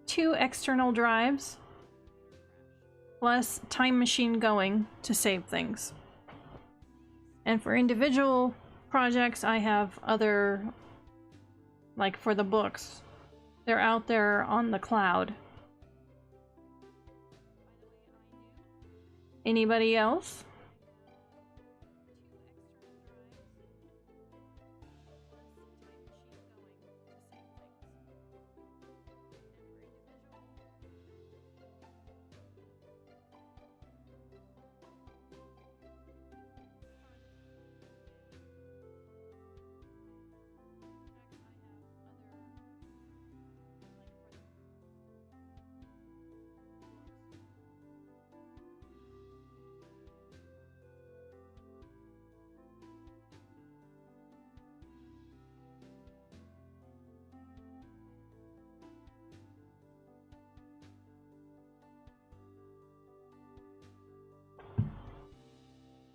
2 external drives plus Time Machine going to save things. And for individual projects, I have other, like for the books, they're out there on the cloud. Anybody else?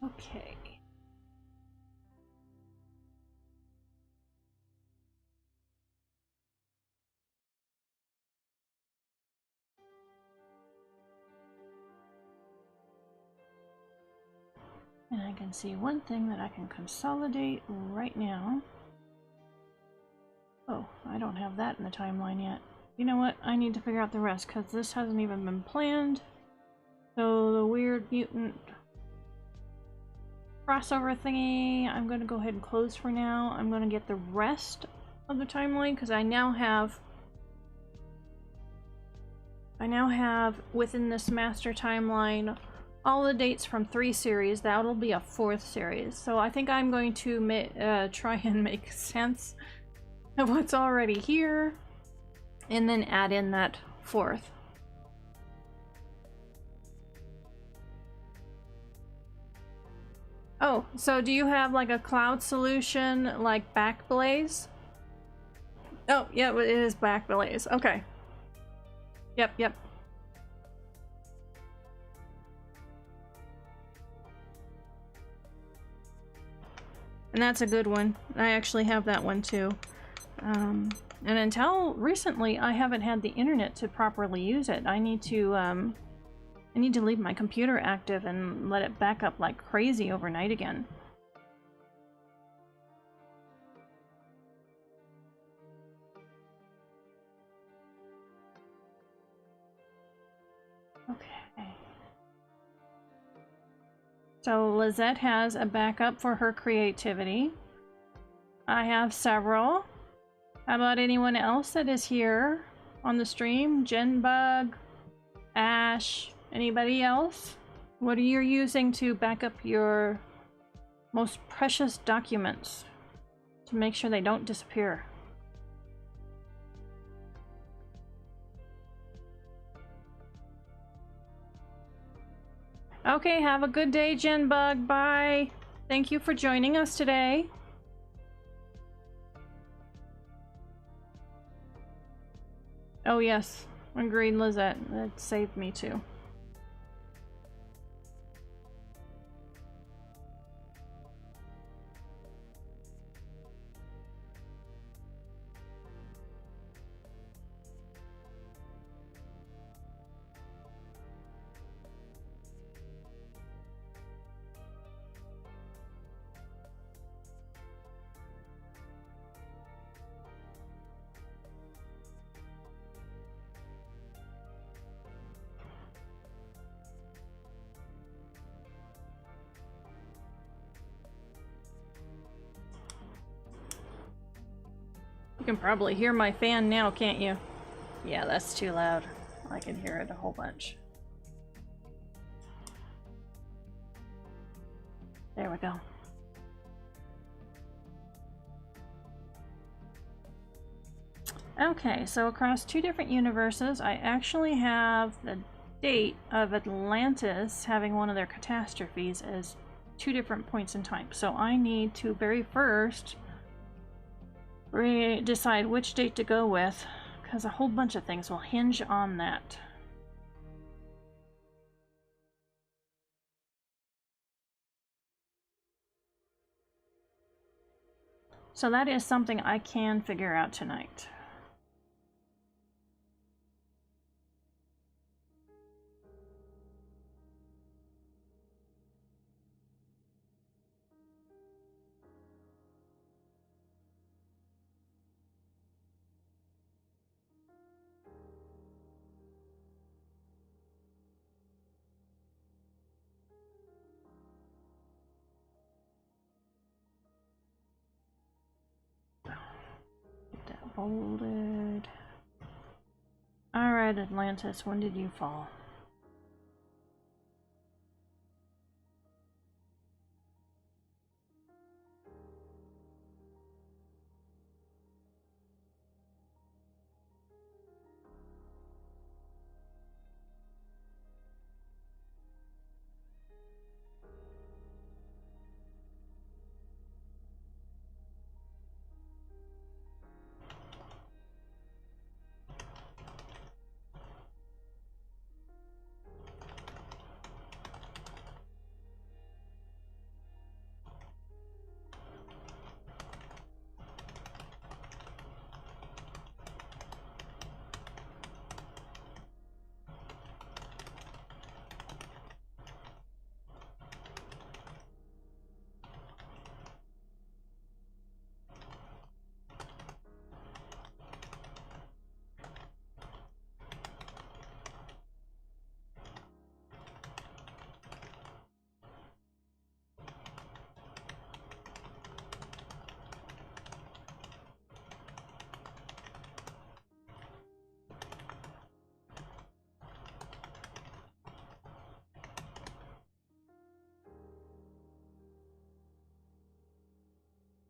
Okay. And I can see one thing that I can consolidate right now. Oh, I don't have that in the timeline yet. You know what? I need to figure out the rest because this hasn't even been planned. So the weird mutant crossover thingy, I'm going to go ahead and close for now. I'm going to get the rest of the timeline because I now have within this master timeline all the dates from 3 series. That'll be a 4th series. So I think I'm going to try and make sense of what's already here, and then add in that fourth. Oh, so do you have like a cloud solution like Backblaze? Oh, yeah, it is Backblaze. Okay. Yep, yep. And that's a good one. I actually have that one too. And until recently, I haven't had the internet to properly use it. I need to leave my computer active and let it back up like crazy overnight again. Okay. So Lizette has a backup for her creativity. I have several. How about anyone else that is here on the stream? Genbug, Ash, anybody else? What are you using to back up your most precious documents to make sure they don't disappear? Okay, have a good day, Genbug. Bye. Thank you for joining us today. Oh yes, agreed, Lizette. That saved me too. You can probably hear my fan now, can't you? Yeah, that's too loud. I can hear it a whole bunch. There we go. Okay, so across two different universes, I actually have the date of Atlantis having one of their catastrophes as two different points in time. So I need to very first decide which date to go with, because a whole bunch of things will hinge on that. So that is something I can figure out tonight. Get that bolded. Alright, Atlantis, when did you fall?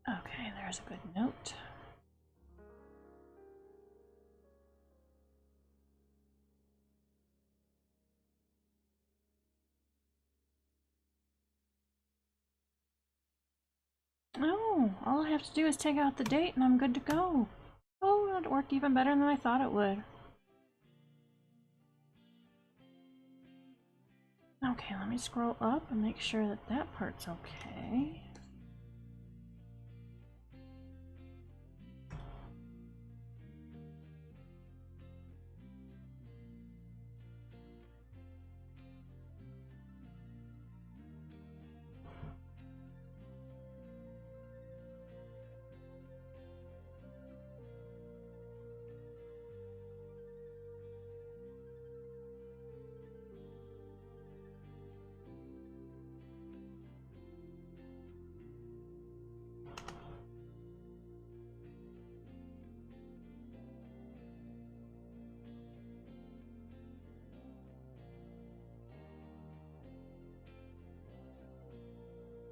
Okay, there's a good note. Oh, all I have to do is take out the date and I'm good to go. Oh, that worked even better than I thought it would. Okay, let me scroll up and make sure that that part's okay.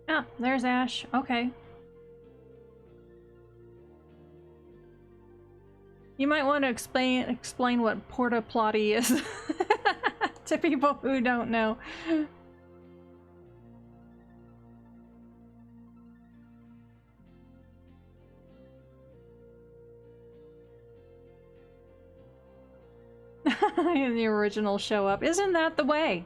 Ah, there's Ash. Okay. You might want to explain what porta potty is to people who don't know. In the original show up. Isn't that the way?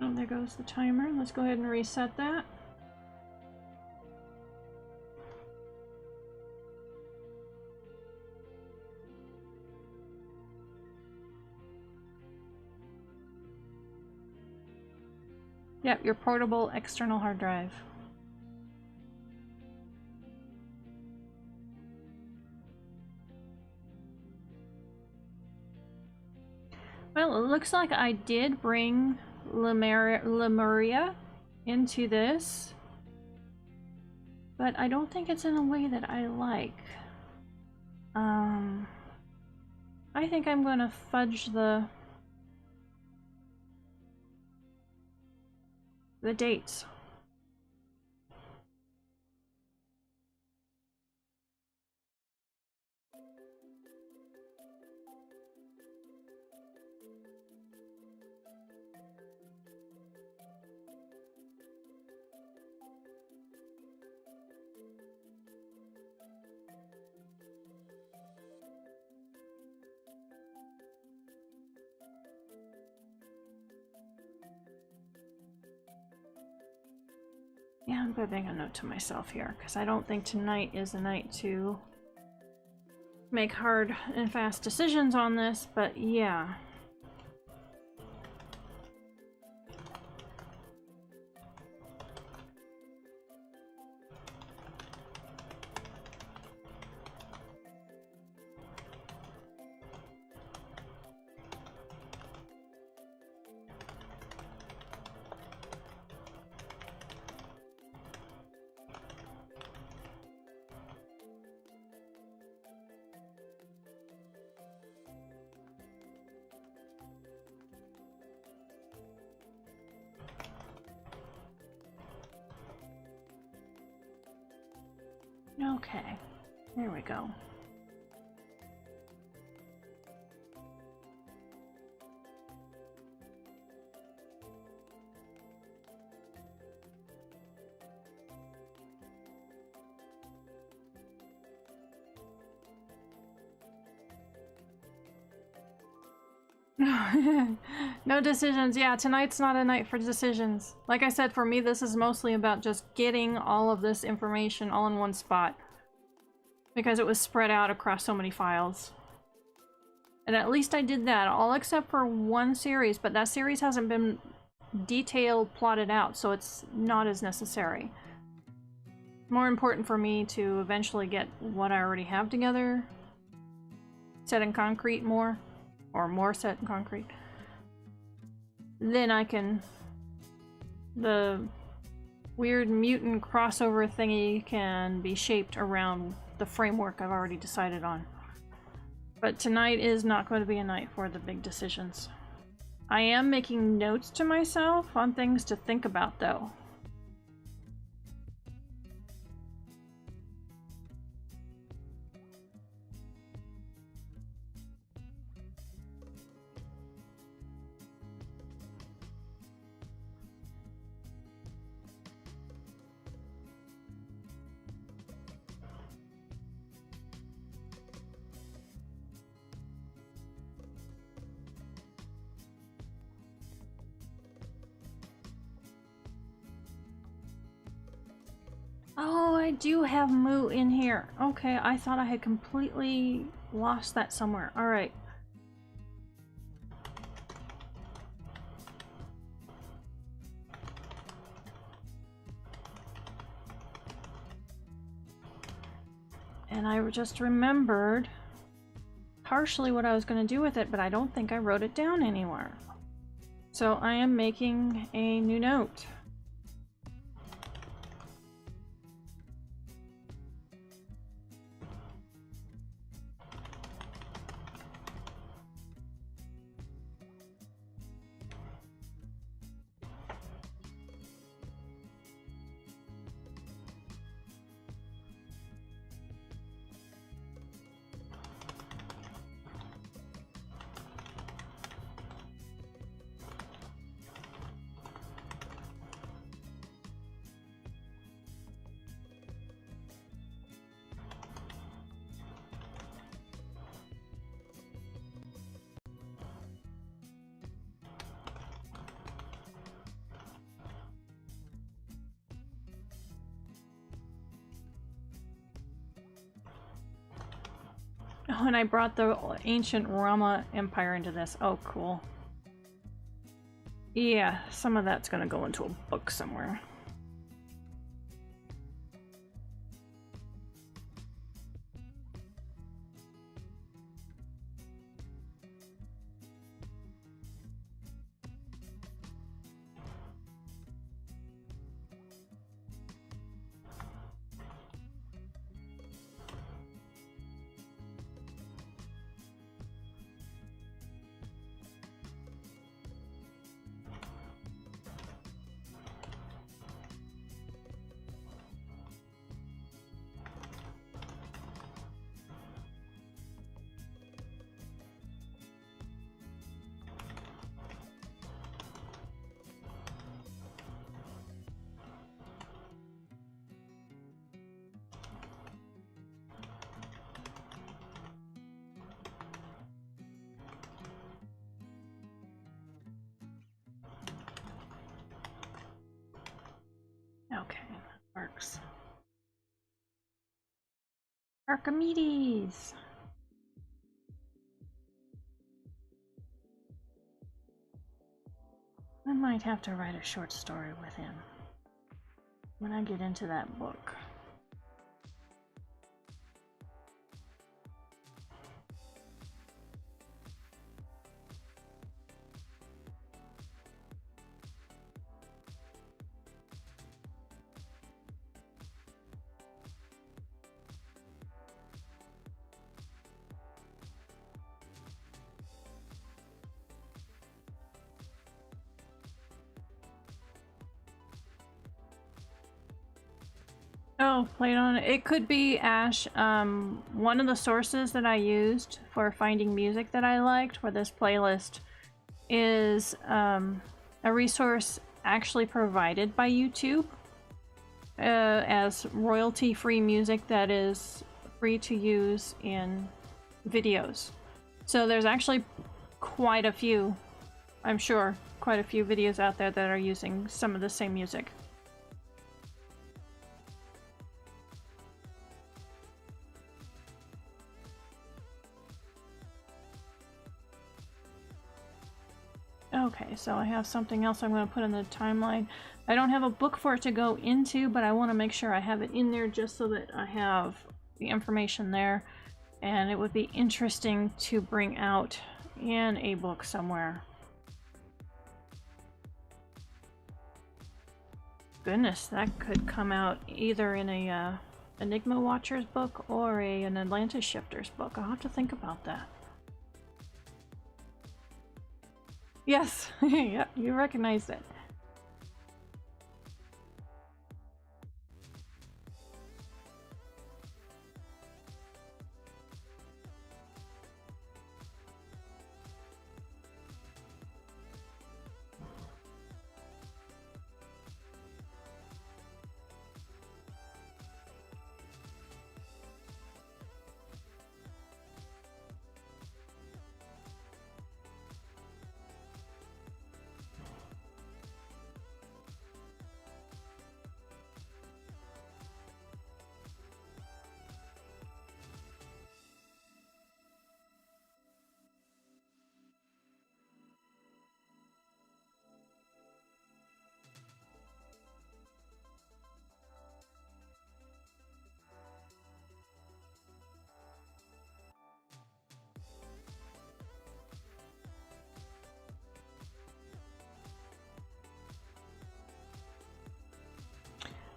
Oh, there goes the timer. Let's go ahead and reset that. Yep, your portable external hard drive. Well, it looks like I did bring Lemuria into this, but I don't think it's in a way that I like. I think I'm gonna fudge the dates. Yeah, I'm putting a note to myself here, because I don't think tonight is the night to make hard and fast decisions on this, but yeah. Okay, there we go. No decisions. Yeah, tonight's not a night for decisions. Like I said, for me, this is mostly about just getting all of this information all in one spot, because it was spread out across so many files. And at least I did that, all except for one series, but that series hasn't been detailed plotted out, so it's not as necessary. More important for me to eventually get what I already have together set in concrete more, or more set in concrete. then I can... the weird mutant crossover thingy can be shaped around the framework I've already decided on. But tonight is not going to be a night for the big decisions. I am making notes to myself on things to think about, though. Oh, I do have Moo in here. Okay, I thought I had completely lost that somewhere. All right. And I just remembered partially what I was going to do with it, but I don't think I wrote it down anywhere. So I am making a new note. Oh, and I brought the ancient Rama Empire into this. Oh, cool. Yeah, some of that's gonna go into a book somewhere. Okay, that works. Archimedes! I might have to write a short story with him when I get into that book. Oh, played on it. It could be Ash. One of the sources that I used for finding music that I liked for this playlist is a resource actually provided by YouTube as royalty-free music that is free to use in videos. So there's actually quite a few, I'm sure, quite a few videos out there that are using some of the same music. Okay, so I have something else I'm going to put in the timeline. I don't have a book for it to go into, but I want to make sure I have it in there just so that I have the information there. And it would be interesting to bring out in a book somewhere. Goodness, that could come out either in a Enigma Watchers book or an Atlantis Shifters book. I'll have to think about that. Yes, yeah, you recognized it.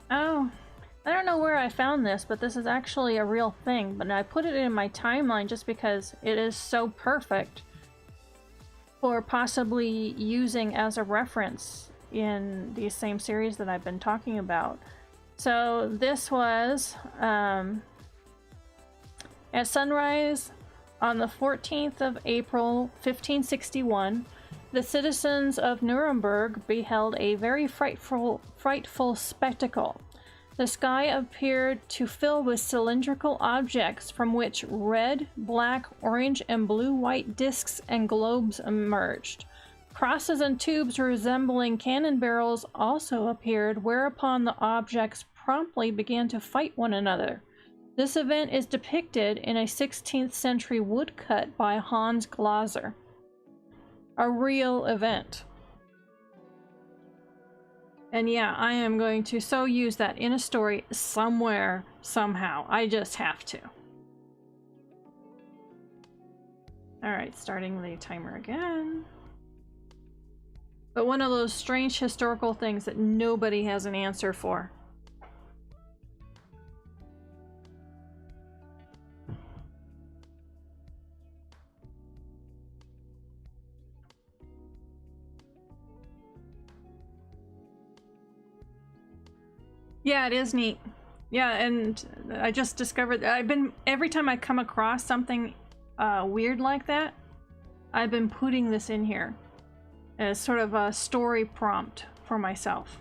Oh, I don't know where I found this, but this is actually a real thing. But I put it in my timeline just because it is so perfect for possibly using as a reference in these same series that I've been talking about. So this was at sunrise on the 14th of April, 1561. The citizens of Nuremberg beheld a very frightful spectacle. The sky appeared to fill with cylindrical objects from which red, black, orange, and blue-white discs and globes emerged. Crosses and tubes resembling cannon barrels also appeared, whereupon the objects promptly began to fight one another. This event is depicted in a 16th century woodcut by Hans Glaser. A real event. And yeah, I am going to so use that in a story somewhere, somehow. I just have to. Alright, starting the timer again. But one of those strange historical things that nobody has an answer for. Yeah, it is neat. Yeah, and I just discovered that every time I come across something weird like that, I've been putting this in here as sort of a story prompt for myself.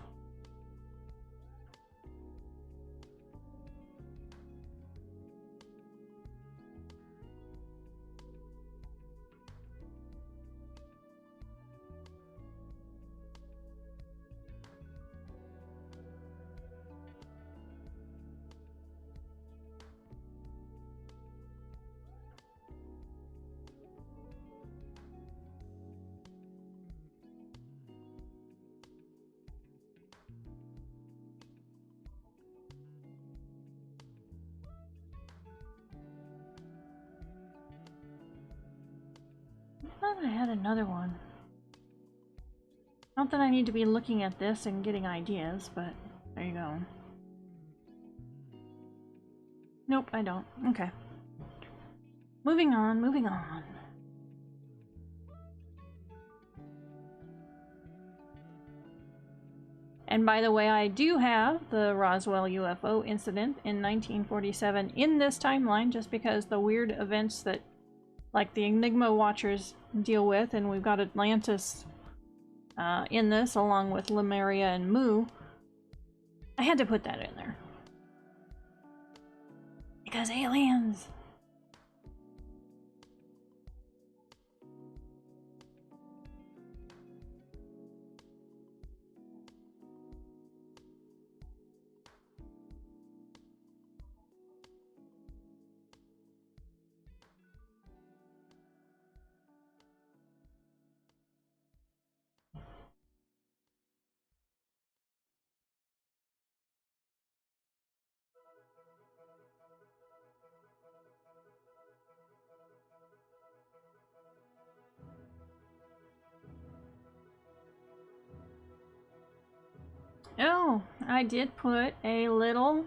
I thought I had another one. Not that I need to be looking at this and getting ideas, but there you go. Nope, I don't. Okay. Moving on, moving on. And by the way, I do have the Roswell UFO incident in 1947 in this timeline, just because the weird events that, like, the Enigma Watchers deal with, and we've got Atlantis in this, along with Lemuria and Mu. I had to put that in there. Because aliens! Oh, I did put a little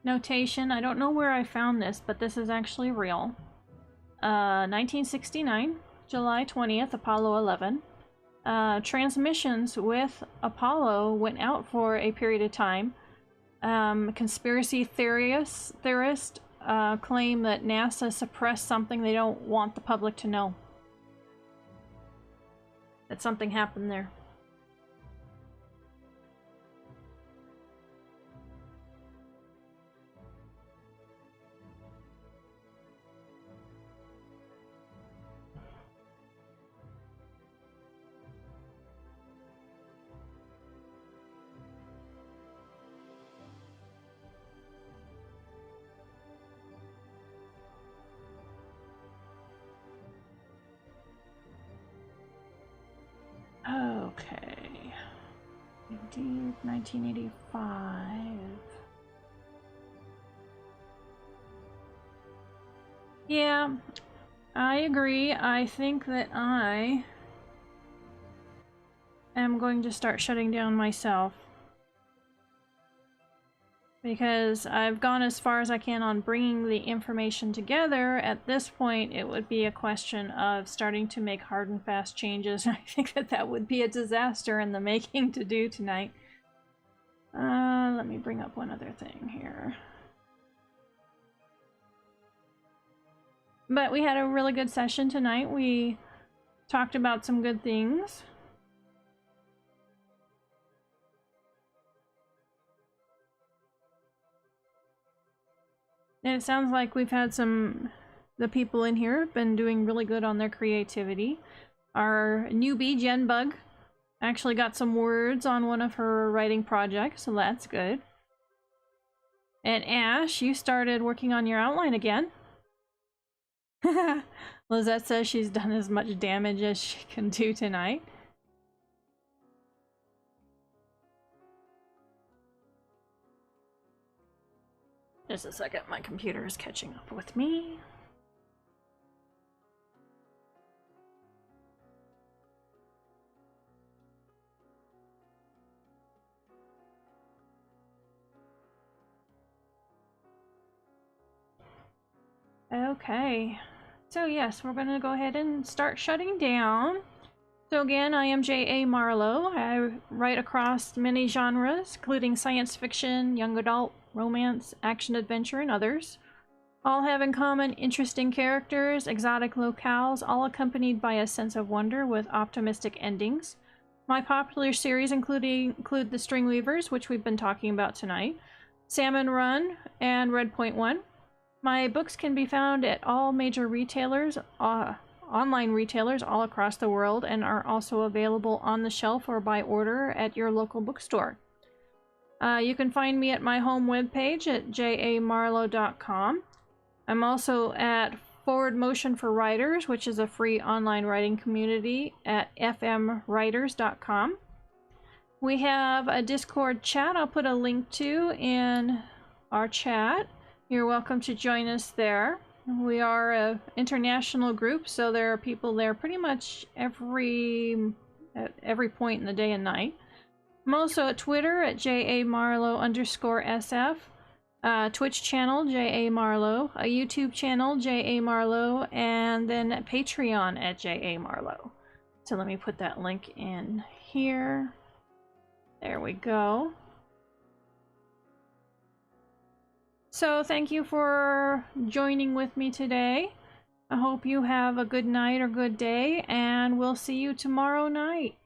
notation. I don't know where I found this, but this is actually real. 1969, July 20th, Apollo 11. Transmissions with Apollo went out for a period of time. Conspiracy theorists claim that NASA suppressed something they don't want the public to know. That something happened there. Okay. Indeed, 1985. Yeah, I agree. I think that I am going to start shutting down myself. Because I've gone as far as I can on bringing the information together. At this point, it would be a question of starting to make hard and fast changes. I think that that would be a disaster in the making to do tonight. Let me bring up one other thing here. But we had a really good session tonight. We talked about some good things. And it sounds like we've had the people in here have been doing really good on their creativity. Our newbie, Jenbug, actually got some words on one of her writing projects, so that's good. And Ash, you started working on your outline again. Lizette says she's done as much damage as she can do tonight. Just a second, my computer is catching up with me. Okay, so yes, we're gonna go ahead and start shutting down. So again, I am J.A. Marlow. I write across many genres, including science fiction, young adult, romance, action-adventure, and others. All have in common interesting characters, exotic locales, all accompanied by a sense of wonder with optimistic endings. My popular series include The Stringweavers, which we've been talking about tonight, Salmon Run, and Redpoint One. My books can be found at all major retailers, online retailers all across the world, and are also available on the shelf or by order at your local bookstore. You can find me at my home webpage at jamarlow.com. I'm also at Forward Motion for Writers, which is a free online writing community, at fmwriters.com. We have a Discord chat I'll put a link to in our chat. You're welcome to join us there. We are an international group, so there are people there pretty much at every point in the day and night. I'm also at Twitter at JAMarlow_SF, Twitch channel JAMarlow, a YouTube channel JAMarlow, and then at Patreon at JAMarlow. So let me put that link in here. There we go. So thank you for joining with me today. I hope you have a good night or good day, and we'll see you tomorrow night.